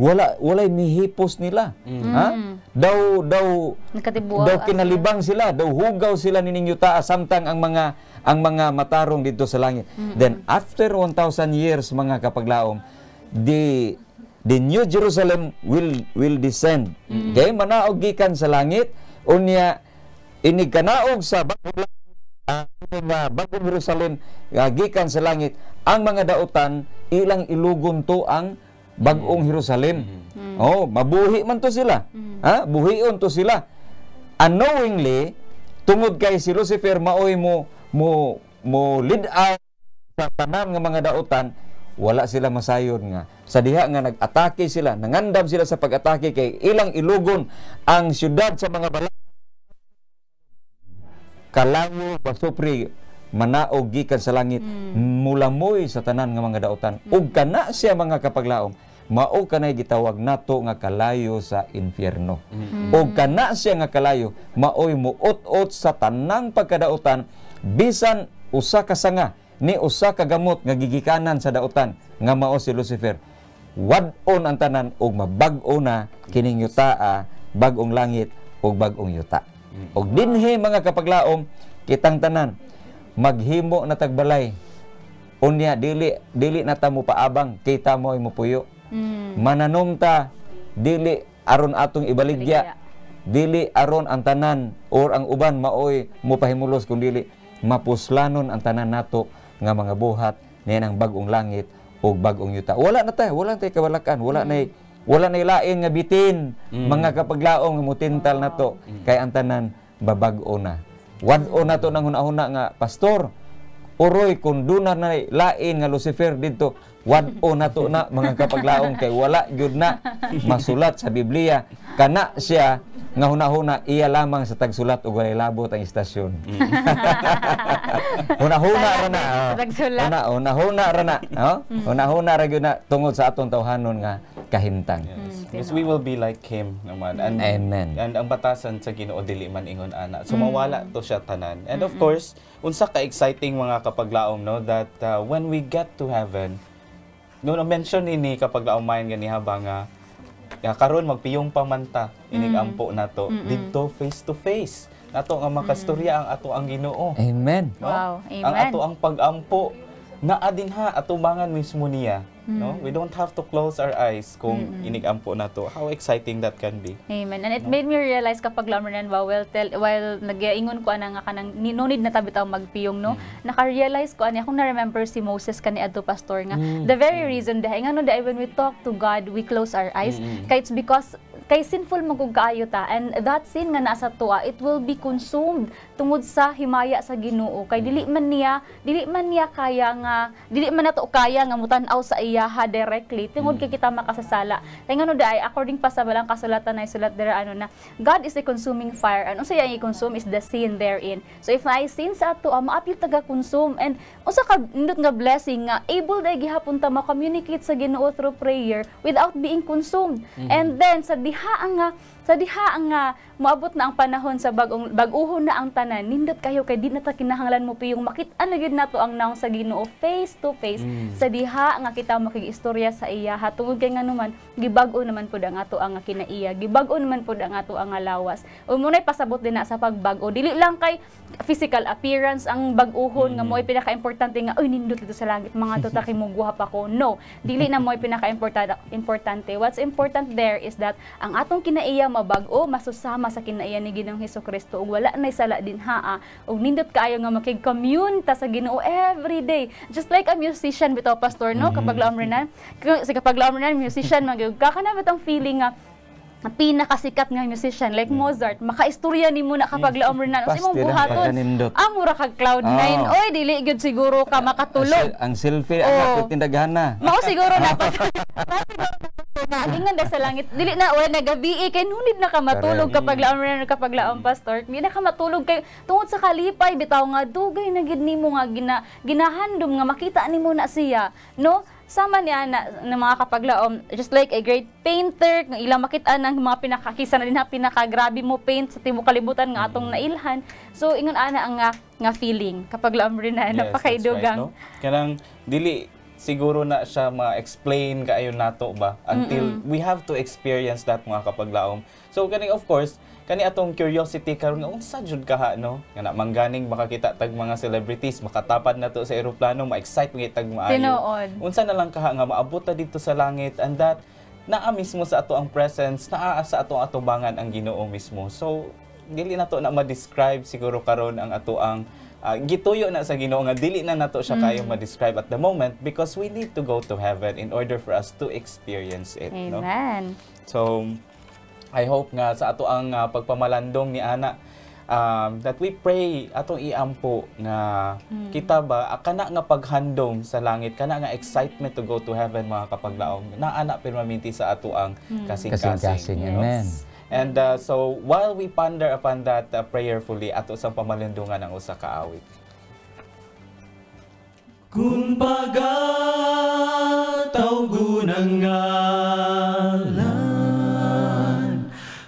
walay mihipos nila. Daw kinalibang sila, daw hugaw sila nining yutaa samtang ang mga matarong dito sa langit. Then after 1,000 years mga kapaglaom, the New Jerusalem will descend. Okay, manaog gikan sa langit, unya inig kanaog sa bagong Jerusalem gikan sa langit, ang mga dautan ilang ilugon to ang bagong Jerusalem. Oh, mabuhi man to sila. Buhion to sila. Unknowingly, tungod kay si Lucifer maoy mo lead out sa tanan nga mga dautan, wala sila masayon nga. Sa diha nga nag-atake sila, nangandam sila sa pag-atake kay ilang ilugon ang syudad sa mga balay. Kalayo basupri manaog gikan sa langit, mulamoy sa tanan nga mga dautan. Ug kana siya mga kapaglaom, mao kanay gitawag nato nga kalayo sa infierno. Ug kana siya nga kalayo, maoy muot-ot sa tanang pagkadautan bisan usa ka sanga ni usa ka gamot nga gigikanan sa dautan nga mao si Lucifer. Wad-on ang tanan ug mabag-o na kining yutaa, bag-ong langit ug bag-ong yuta. Ug dinhi mga kapaglaom, kitang tanan maghimo na tagbalay. Unya dili na ta mo paabang, kita mo ay mupuyo. Mananom ta dili aron atong ibaligya. Dili aron ang tanan or ang uban maoy mopahimulos kun dili mapuslanon ang tanan nato nga mga buhat niyan ang bag-ong langit o bag-ong yuta. Wala na tayo, wala tayo kabalakan, wala na lain nga bitin mga kapaglaong nga mutintal nato kay ang tanan babag-o na. Wad-o na to nang hunahuna nga pastor. Uroy kung doon na lain nga Lucifer dito, wad-o na to na mga kapaglaong kay wala gyud na masulat sa Biblia kana siya nga hunahuna iya lamang sa tagsulat ug walay labot ang istasyon. Hunahuna ra na. Hunahuna ra na, hunahuna ra gyud na tungod sa atong tawhanon nga kahimtang. Yes, we will be like him naman. And, amen. And ang batasan sa Ginoo dili man ingon ana. So mawala to siya tanan. And of course, unsa ka exciting mga kapaglaom no that when we get to heaven, no mention ini kapaglaom mayon gani habang karon magpiyong pamanta inig ampo nato didto face to face. Nato nga makastorya ang ato ang Ginoo. Amen. No? Wow, amen. Ang ato ang pagampo naa dinha atubangan mismo niya. No? We don't have to close our eyes kung inigampo na to. How exciting that can be. Amen. And it made me realize kapag lamanan ba, while nag-iingon ko nga kanang ninunid na tabitaw magpiyong, no? Naka-realize ko akong na-remember si Moses kani adto pastor nga. The very reason dahil nga no dahil when we talk to God, we close our eyes. Kaya it's because kay sinful magug kaayo ta, and that sin nga nasa tuwa, it will be consumed tungod sa himaya sa Ginoo. Kay dili man niya kaya nga dili man nato kaya nga mutan-aw sa iyaha directly tungod kay kita makasasala. Kay ngano daay according pa sa balang kasulatan na sulat dira na God is a consuming fire, and unsa yang i-consume is the sin therein. So if I sin sa ato, maapil taga-consume, and unsa ka nindot nga blessing nga able dai gihapon ta ma-communicate sa Ginoo through prayer without being consumed. And then sa diha ang moabot na ang panahon sa bag-uhon na ang tanan, nindot kayo kay di na ta kinahanglan mo piyong makit-an na gyud nato ang naong sa Ginoo face to face. Sa diha nga kita makig-istorya sa iya tungod kay nganuman gibag-o naman pud ang ato ang kinaiya, gibag-o naman pud ang ato ang lawas. Umunay pasabot din na sa pagbag-o, dili lang kay physical appearance ang bag-uhon nga mo'y pinaka-importante nga oy nindot dito sa langit mga to ta kay muguhap ako. No, dili na mo'y pinaka-importante. What's important there is that ang atong kinaiya mabag-o, masusama sa kinaiya ni Ginoong Hesukristo ug wala nay sala din ug nindot kaayo nga makig-commune ta sa Ginoo every day. Just like a musician bitaw pastor no, kapag laomrenan, musician magyud kana bitang feeling nga pinakasikat nga musician like Mozart, makaistorya nimo na kapag laomrenan sa imong buhaton. Amura kag Cloud9. Oy dili gyud siguro ka makatulog. Ang selfie ang tindagana. Mao siguro na Ingan da sa langit. Dili na wala nagabi kay nunid na ka matulog kapag laom pastor. Di na ka matulog kay tungod sa kalipay bitaw nga dugay na gid nimo nga ginahandom nga makita nimo na siya, no? sama niya na mga kapaglaom, just like a great painter, kung ilang makita ng mga pinakakisa na din na pinakagrabe mo paint sa tibuok kalibutan nga atong nailhan. So ingon ana ang nga feeling kapaglaom rin na napakaidugang. Right, no? Kanang dili siguro na siya ma-explain kaayo nato ba until we have to experience that mga kapaglaom. So kani of course kani atong curiosity karon nga unsa jud kaha no kana mangganing makakita tag mga celebrities makatapad na to sa eroplano ma-excite mga tag maayo. Tinuod. Unsa na lang kaha nga maabot ta dito sa langit and that naa mismo sa ato ang presence naa sa atong atubangan ang Ginoo mismo. So dili nato na ma-describe siguro karon ang ato ang gituyo na sa Ginoo nga dili na nato siya kayo ma-describe at the moment because we need to go to heaven in order for us to experience it. Amen. No? So I hope nga sa ato ang pagpamalandong ni ana that we pray atong iampo nga kita ba kana nga paghandom sa langit kana nga excitement to go to heaven mga kapaglaom naana permanente sa ato ang kasing-kasing. Amen. And so while we ponder upon that prayerfully ato sang pamalindungan ang usa ka awit. Kung pagataw ng ngalan,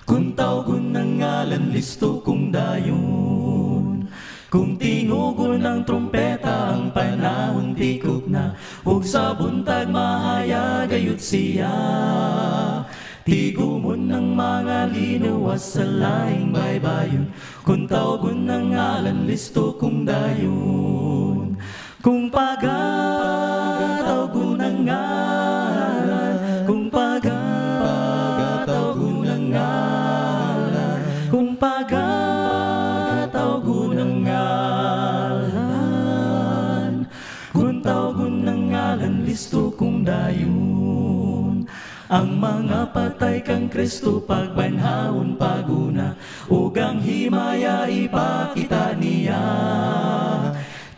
kung tawgon ng ngalan, listo kong dayon. Kung tinugon ng trompeta, ang panahon tikok na, ug sa buntag mahayag gayud siya. Tigumon ng mga linuwas sa laing baybayon, kung tawgon ng ngalan, listo kong dayon. Kung pagataw ng ngalan, kung pagataw ng ngalan, kung pagataw ng ngalan, kung tawgon ng ngalan, listo kong dayon. Ang mga patay kang Kristo pagbanhawon paguna, ug ang himaya ipakita niya.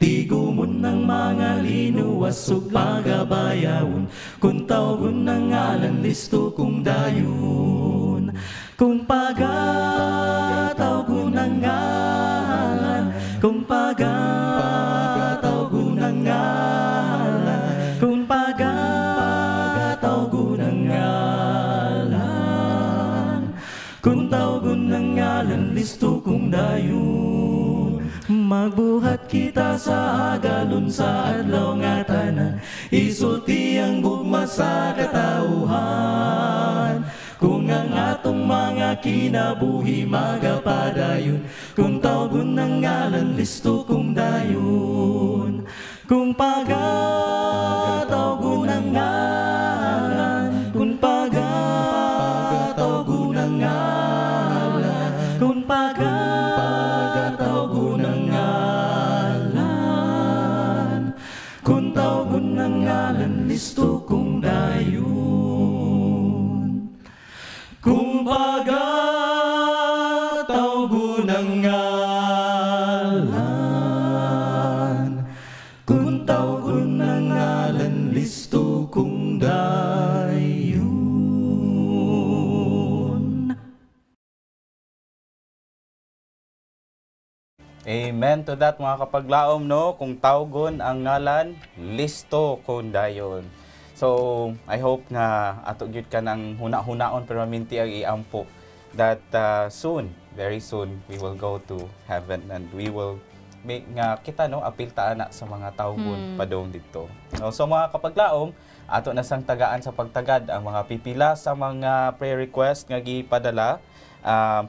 Tigumon ng mga linuwas ug pagabayawon, kung tawgon ng ngalan, listo kong dayon. Kung pagataw ng ngalan, kung pagataw ng ngalan, kung pagataw ng ngalan, kung tawgon ng ngalan, listo kong dayon. Magbuhat kita sa agalon sa adlaw nga tanan, isulti ang gugma sa katauhan. Kung ang atong mga kinabuhi magapadayon, kung tawgon ng ngalan, listo kong dayon. Kung pagataw ng ngalan, kung pagataw ng ngalan, kung pagataw ng ngalan, kung tawgon ng ngalan, listo kong dayon. Kung pagataw ng ngalan, kung tawgon ng ngalan, listo kong dayon. Amen to that mga kapaglaom no, kung tawgon ang ngalan, listo kon dayon. So I hope nga ato gyud ka nang huna-hunaon permanente ang iampo that soon, very soon we will go to heaven and we will make nga kita no apil ta ana sa mga tawgon padong didto. No, so mga kapaglaom, ato na sang tagaan sa pagtagad ang mga pipila sa mga prayer request nga gipadala.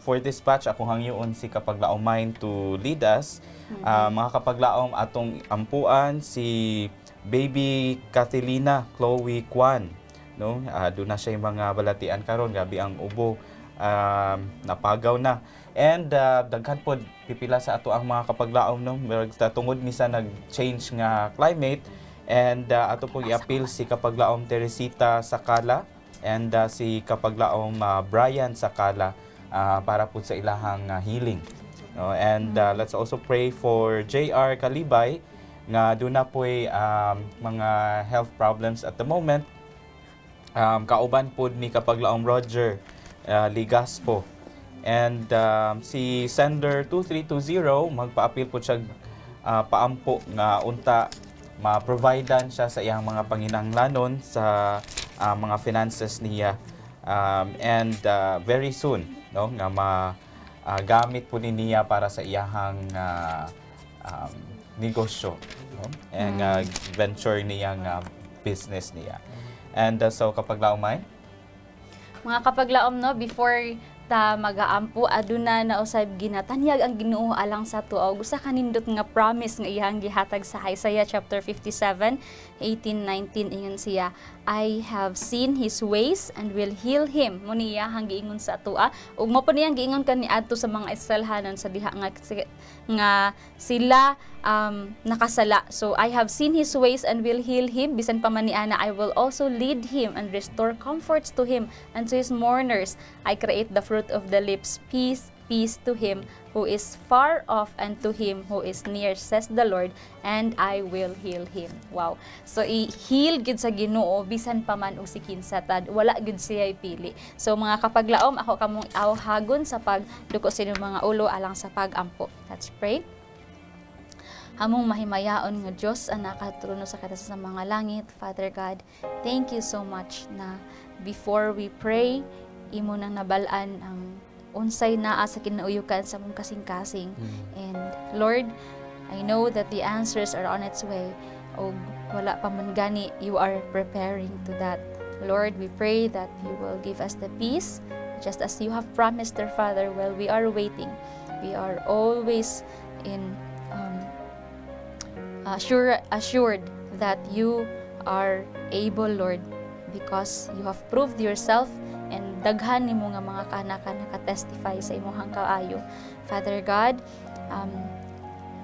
For this batch, akong hangyoon si Kapaglaom Mine to lead us. Mga kapaglaom, atong ampuan si Baby Cathelina Chloe Kwan. No? Doon na siya yung mga balatian karon, gabi ang ubo, napagaw na. And daghan po pipila sa ato ang mga kapaglaom no, tungod ni sa nag-change nga climate. And ato po i-appeal si Kapaglaom Teresita Sakala and si Kapaglaom Brian Sakala para po sa ilahang healing. No? And let's also pray for JR Kalibay nga doon na po mga health problems at the moment. Kauban po ni Kapaglaom Roger Ligaspo. And si Sender 2320 magpa-appeal po siya paampo nga unta ma-providean siya sa iyang mga panginahanglanon sa mga finances niya. And very soon, no, nga gamit po niya para sa iyang negosyo, no? And venture niyang business niya. And so kapag laumay, mga kapaglaom, no, before ta magaampo aduna na usab ginatanyag ang Ginoo alang sa tuaw usa kanindot nga promise nga iyang gihatag sa Isaiah chapter 57:18-19 ingon siya, I have seen his ways and will heal him. Mo niya hang giingon sa atoa ug mo pa niyang giingon kaniadto sa mga Israelhanon sa diha nga sila nakasala. So I have seen his ways and will heal him. Bisan pa man niana, I will also lead him and restore comforts to him and to his mourners. I create the fruit of the lips, peace, peace to him who is far off and to him who is near, says the Lord, and I will heal him. Wow. So i-heal gid sa Ginoo bisan pa man og si kinsa tad wala gid siya pili. So mga kapaglaom, ako kamong awhagon sa pagduko sa inyong mga ulo alang sa pagampo. Let's pray. Among mahimayaon nga Diyos ang nakatruno sa katas sa mga langit, Father God, thank you so much na before we pray, imo nang nabalaan ang unsay naa sa kinauyukan sa mong kasing-kasing. And Lord, I know that the answers are on its way. O wala pa man gani, you are preparing to that. Lord, we pray that you will give us the peace, just as you have promised, dear Father, while we are waiting. We are always in assured that you are able, Lord, because you have proved yourself and daghan nimo nga mga kanaka naka-testify sa imong kaayo. Father God,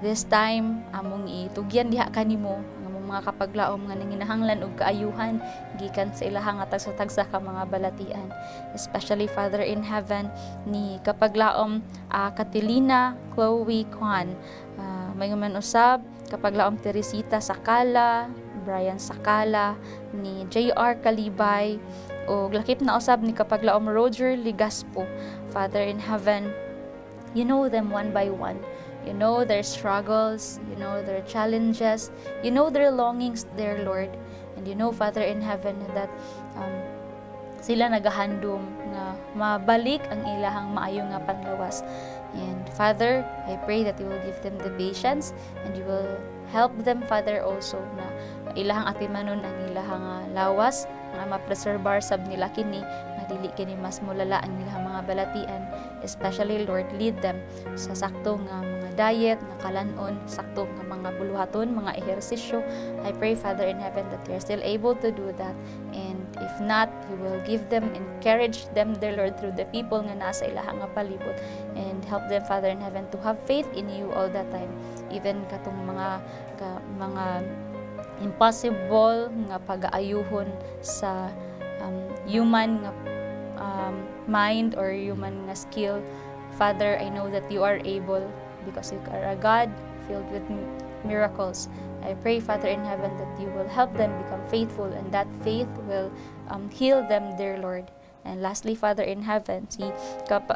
this time among itugyan diha kanimo ang among mga kapaglaom nga nanginahanglan og kaayuhan gikan sa ilahang nga tagsa-tagsa ka mga balatian, especially Father in heaven ni kapaglaom Katilina Chloe Kwan, may man usab kapaglaom Teresita Sakala, Brian Sakala, ni JR Kalibay, o lakip na usab ni kapaglaom Roger Ligaspo. Father in heaven, you know them one by one. You know their struggles, you know their challenges, you know their longings, dear Lord. And you know, Father in heaven, that sila nagahandom nga mabalik ang ilahang maayo nga panlawas. And Father, I pray that you will give them the patience and you will help them, Father, also na ilahang atimanon ang ilahang lawas nga ma-preservar sab nila kini nga dili kini mas mulala ang ilahang mga balatian. Especially, Lord, lead them sa sakto nga mga diet, nga kalanon, sakto nga mga buluhaton, mga ehersisyo. I pray, Father in heaven, that they are still able to do that. And if not, you will give them, encourage them, dear Lord, through the people nga nasa ilahang nga palibot, and help them, Father in heaven, to have faith in you all the time. Even katong mga impossible nga pag-aayuhon sa human nga mind or human nga skill. Father, I know that you are able because you are a God filled with miracles. I pray, Father in heaven, that you will help them become faithful and that faith will heal them, dear Lord. And lastly, Father in heaven,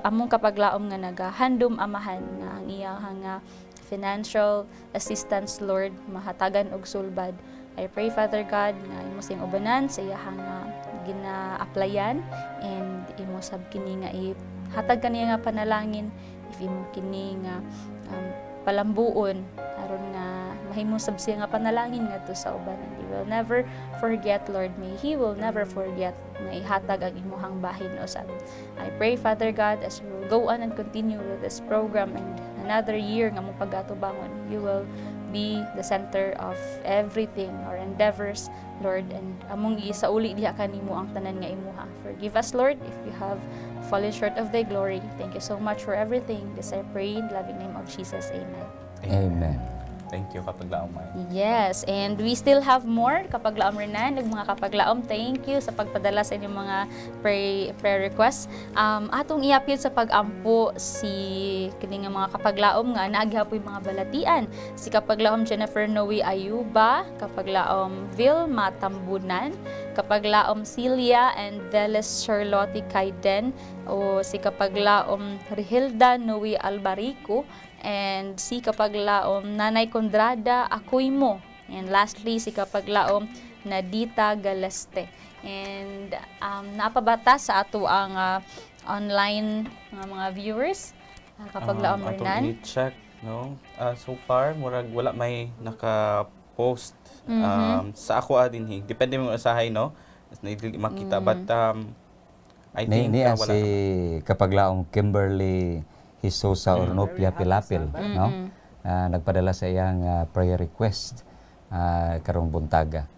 among kapaglaom nga nagahandom amahan nga ang iyang financial assistance, Lord, mahatagan og sulbad. I pray, Father God, nga imo sing ubanan sa iyang gina-applyan and imo sab kini nga ihatag kaniya nga panalangin, if imo kini nga palambuon aron nga mahimo sab siya nga panalangin ngadto sa ubanan. He will never forget, Lord, may he will never forget nga ihatag ang imuhang bahin usab. I pray, Father God, as we will go on and continue with this program and another year nga mong pag-atubangon, you will be the center of everything, our endeavors, Lord, and among isauli diha kanimo ang tanan nga imuha. Forgive us, Lord, if we have fallen short of thy glory. Thank you so much for everything. This I pray in the loving name of Jesus. Amen. Amen. Thank you, kapaglaom. Yes, and we still have more kapaglaom Renan ug mga kapaglaom. Thank you sa pagpadala sa inyong mga prayer requests. Atong iapil sa pagampo si kining mga kapaglaom nga naagihapoy mga balatian. Si kapaglaom Jennifer Noe Ayuba, kapaglaom Vilma Tambunan, kapaglaom Celia and Veles Charlotte Kaiden, o si kapaglaom Rihilda Noe Albarico, and si kapaglaom Nanay Condrada Akoy mo And lastly, si kapaglaom Nadita Galeste. And napabata sa ato ang online mga viewers. Kapaglaom Renan. Atong i-check, no? So far, murag wala may naka-post sa ako dinhi. Depende mo usahay, no? Makita, but I think niya wala si kapaglaong Kimberly Hisosa Ornopia Pilapil, no? Nagpadala sa iyang prayer request karong buntaga.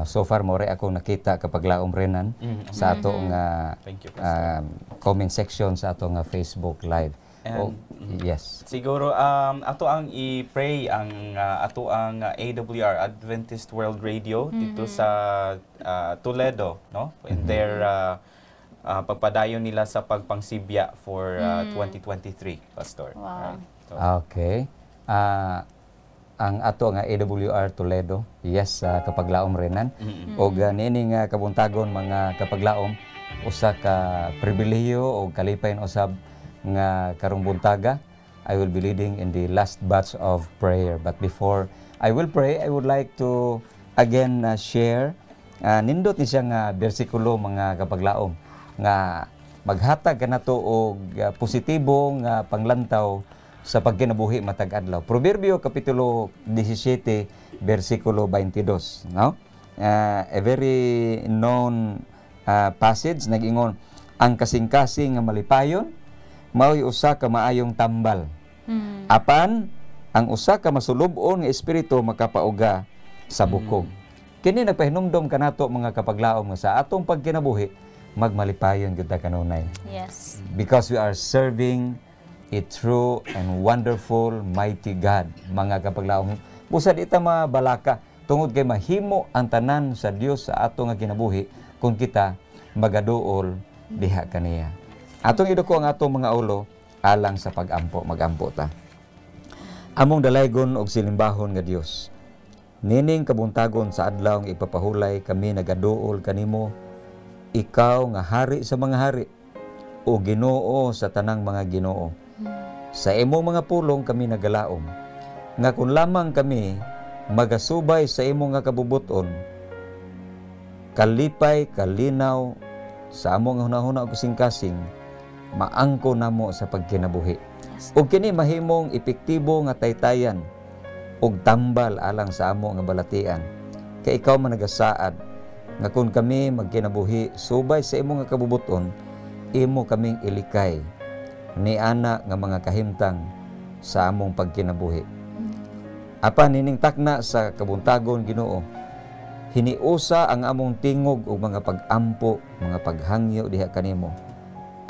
So far more ako nakita kapaglaom Renan sa atong comment section sa atong Facebook live. Yes. Siguro ato ang i-pray ang ato ang AWR Adventist World Radio dito sa Toledo, no? In their pagpadayon nila sa pagpangsibya for 2023, Pastor. Wow. Right. So, Okay. Ang ato nga AWR Toledo, yes, kapaglaom Renan. O nining kabuntagon mga kapaglaom, usa ka pribilehiyo o kalipayon usab nga karong buntaga. I will be leading in the last batch of prayer. But before I will pray, I would like to again share nindot ni siya nga bersikulo mga kapaglaom nga maghatag kanato og positibo nga panglantaw sa pagkinabuhi matag adlaw. Proverbio kapitulo 17 bersikulo 22, no? A very known passage nag-ingon, ang kasing-kasing nga malipayon mao'y usa ka maayong tambal. Apan ang usa ka masulub-on nga espiritu makapauga sa bukog. Kini nagpahinumdom kanato mga kapaglaom nga sa atong pagkinabuhi magmalipayon gyud ta kanunay. Yes. Because we are serving a true and wonderful mighty God, mga kapaglaom. Busa di ta mabalaka tungod kay mahimo ang tanan sa Dios sa ato nga kinabuhi kung kita magaduol diha kaniya. Atong iduko ang atong mga ulo alang sa pagampo, magampo ta. Among dalaygon og silimbahon nga Dios. Nining kabuntagon sa adlaw nga ipapahulay kami nagaduol kanimo, ikaw nga hari sa mga hari o Ginoo sa tanang mga Ginoo. Sa imong mga pulong kami nagalaom, nga kung lamang kami magasubay sa imong nga kabubuton, kalipay, kalinaw, sa among hunahuna o kasing-kasing, maangko namo sa pagkinabuhi. Ug kini mahimong epektibo nga taytayan, ug tambal alang sa amo nga balatian. Kay ikaw man nagasaad, nga kung kami magkinabuhi, subay sa imong nga kabubuton, imo kaming ilikay, ni ana nga mga kahimtang sa among pagkinabuhi. Apan nining takna sa kabuntagon Ginoo, hiniusa ang among tingog ug mga pag-ampo, mga paghangyo diha kanimo,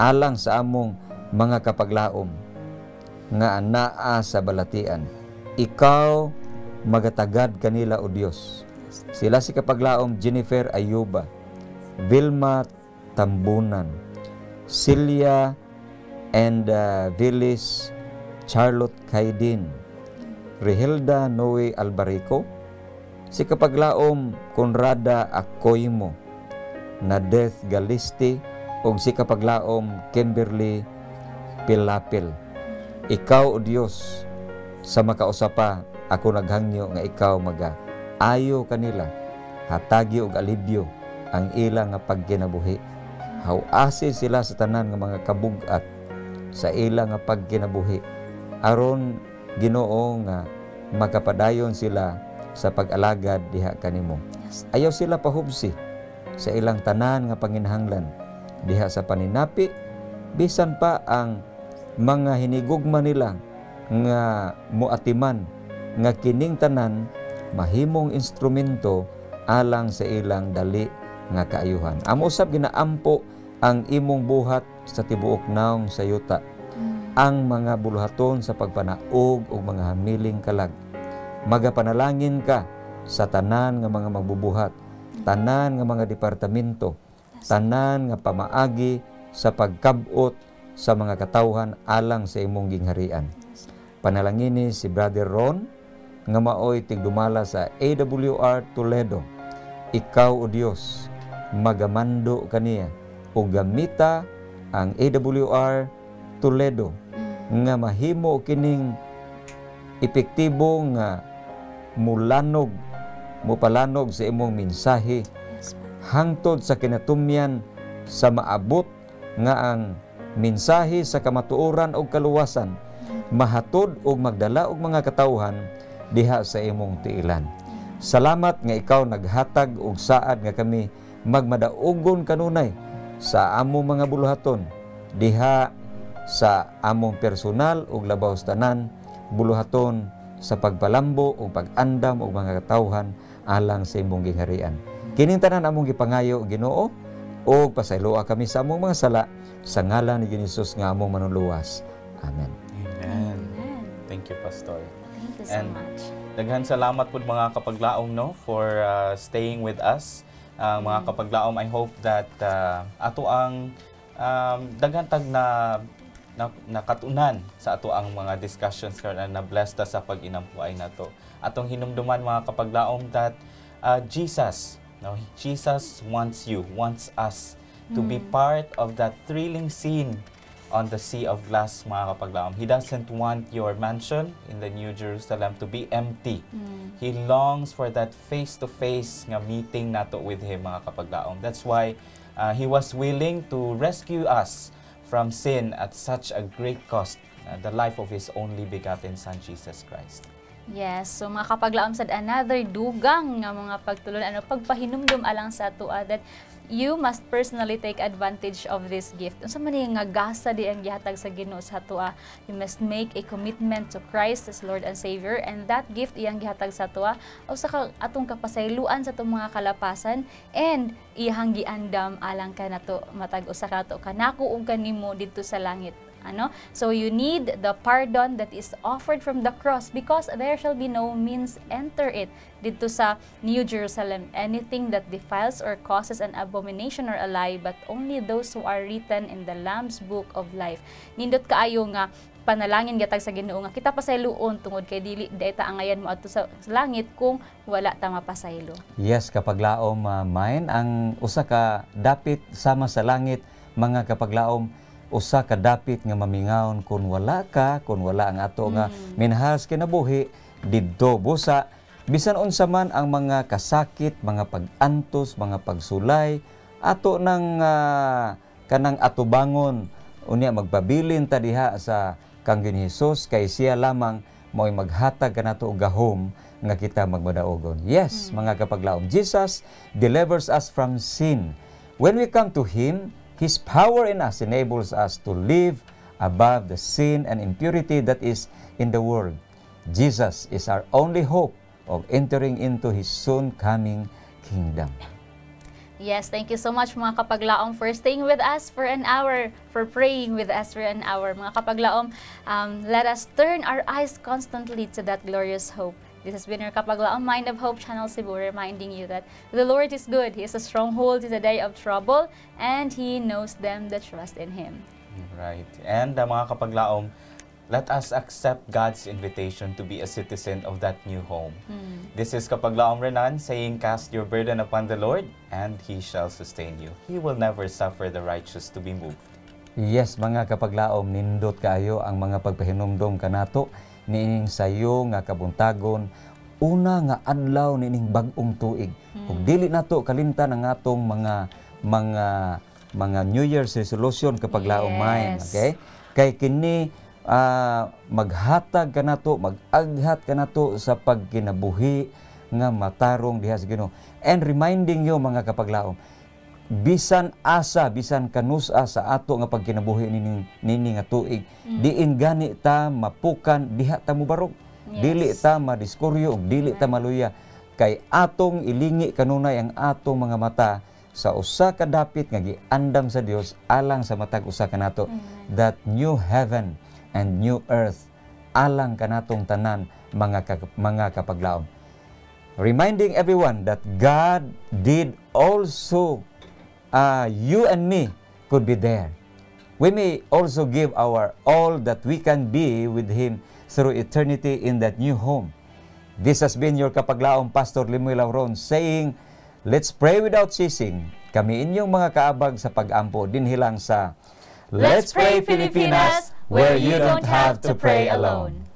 alang sa among mga kapaglaom nga anaa sa balatian. Ikaw magatagad kanila o Dios. Sila si kapaglaom Jennifer Ayuba, Vilma Tambunan, Celia and Villis Charlotte Kaidin, Rihilda Noe Albarico, si kapaglaom Conrada Acoimo, Nadeth Galisti, ug si kapaglaom Kimberly Pilapil. Ikaw o Dios, sa makausapa ako naghangyo nga ikaw ayo kanila, hatagi og alibyo ang ilang nga pagkinabuhi. Hawasi sila sa tanan nga mga kabug-at sa ilang nga pagkinabuhi, aron Ginoo nga makapadayon sila sa pag-alagad diha kanimo. Ayaw sila pahubsi sa ilang tanan nga panginahanglan diha sa paninapi, bisan pa ang mga hinigugma nila nga muatiman nga kining tanan mahimong instrumento alang sa ilang dali nga kaayuhan. Amo usab ginaampo ang imong buhat sa tibuok naong sa yuta, ang mga buluhaton sa pagpanaog o mga hamiling kalag. Magapanalangin ka sa tanan nga mga magbubuhat, tanan nga mga departamento, tanan nga pamaagi sa pagkabot sa mga katawhan alang sa imong gingharian. Panalangini si Brother Ron nga maoy tigdumala sa AWR Toledo. Ikaw o Dios, magamando kaniya o gamita ang AWR Toledo nga mahimo kining epektibo nga mupalanog sa imong mensahe hangtod sa kinatumyan sa maabot nga ang mensahe sa kamatuoran ug kaluwasan mahatod ug magdala og mga katawhan diha sa imong tiilan. Salamat nga ikaw naghatag og saad nga kami magmadaugon kanunay sa among mga buluhaton diha sa among personal ug labaw sa tanan buluhaton sa pagpalambo ug pag-andam og mga katawhan alang sa imong gingharian. Kining tanan among gipangayo Ginoo ug pasayloa kami sa among mga sala sa ngalan ni Jesus nga among manuluwas. Amen. Amen. Thank you, Pastor. Thank you so much. Daghan salamat po mga kapaglaom for staying with us. Mga kapaglaom, I hope that ato ang daghan tag na nakatunan sa ato ang mga discussions karon na blessed ta sa pag-inampuay nato. Atong hinumduman mga kapaglaom that Jesus wants us to be part of that thrilling scene on the Sea of Glass, mga kapaglaom. He doesn't want your mansion in the New Jerusalem to be empty. He longs for that face-to-face nga meeting nato with Him, mga kapaglaom. That's why He was willing to rescue us from sin at such a great cost, the life of His only begotten Son, Jesus Christ. Yes, so mga kapaglaom sad another dugang nga mga pagtulon pagpahinumdum alang sa atua that you must personally take advantage of this gift. Unsa man nga gasa di ang gihatag sa Ginoo sa atua, you must make a commitment to Christ as Lord and Savior, and that gift iyang gihatag sa atua usa ka atong kapasayloan sa atong mga kalapasan and iyang giandam alang kanato matag usa ka nato kanako ug kanimo didto sa langit. So you need the pardon that is offered from the cross, because there shall be no means enter it dito sa New Jerusalem. Anything that defiles or causes an abomination or a lie, but only those who are written in the Lamb's Book of Life. Nindot kaayo nga panalangin gatag sa Ginoo nga kita pasayloon tungod kay dili dayta angayan mo adto sa langit kung wala ta mapasaylo. Yes, kapaglaom main ang usa ka dapit sama sa langit, mga kapaglaom, usa ka dapit nga mamingawon kung wala ang ato nga minahas kinabuhi didto busa bisan unsa man ang mga kasakit, mga pag-antos, mga pagsulay ato nang kanang atubangon unya magpabilin ta diha sa kang Hesus kay siya lamang mo'y maghatag kanato og gahom nga kita magmadaogon. Yes, mga kapaglaom, Jesus delivers us from sin. When we come to Him, His power in us enables us to live above the sin and impurity that is in the world. Jesus is our only hope of entering into His soon coming kingdom. Yes, thank you so much mga kapaglaom for staying with us for an hour, for praying with us for an hour. Mga kapaglaom, let us turn our eyes constantly to that glorious hope. This has been your Kapaglaom Mind of Hope Channel Cebu, reminding you that the Lord is good. He is a stronghold in the day of trouble, and He knows them that trust in Him. Right. And mga kapaglaom, let us accept God's invitation to be a citizen of that new home. This is Kapaglaom Renan saying, cast your burden upon the Lord, and He shall sustain you. He will never suffer the righteous to be moved. Yes, mga kapaglaom, nindot kaayo ang mga pagpahinumdom kanato nining sayo nga kabuntagon una nga adlaw nining bag-ong tuig. Kung dili nato kalimtan ang atong mga New Year's resolution kapaglaom mind, okay? Kay kini maghatag kanato, mag-aghat kanato sa pagkinabuhi nga matarong diha sa Ginoo. And reminding you mga kapaglaom, bisan asa, bisan kanusa sa ato nga pagkinabuhi nini nga tuig, diin gani ta mapukan, diha ta mubarog. Dili ta madiskuryo ug dili ta maluya, kay atong ilingi kanunay ang atong mga mata sa usa ka dapit nga giandam sa Dios alang sa matag usa kanato, that new heaven and new earth alang kanatong tanan mga kapaglaom. Reminding everyone that God did also you and me could be there. We may also give our all that we can be with Him through eternity in that new home. This has been your Kapaglaom Pastor Limoy Lauron saying, let's pray without ceasing. Kami inyong mga kaabag sa pag-ampo dinhilang sa Let's Pray Pilipinas, where you don't have to pray alone.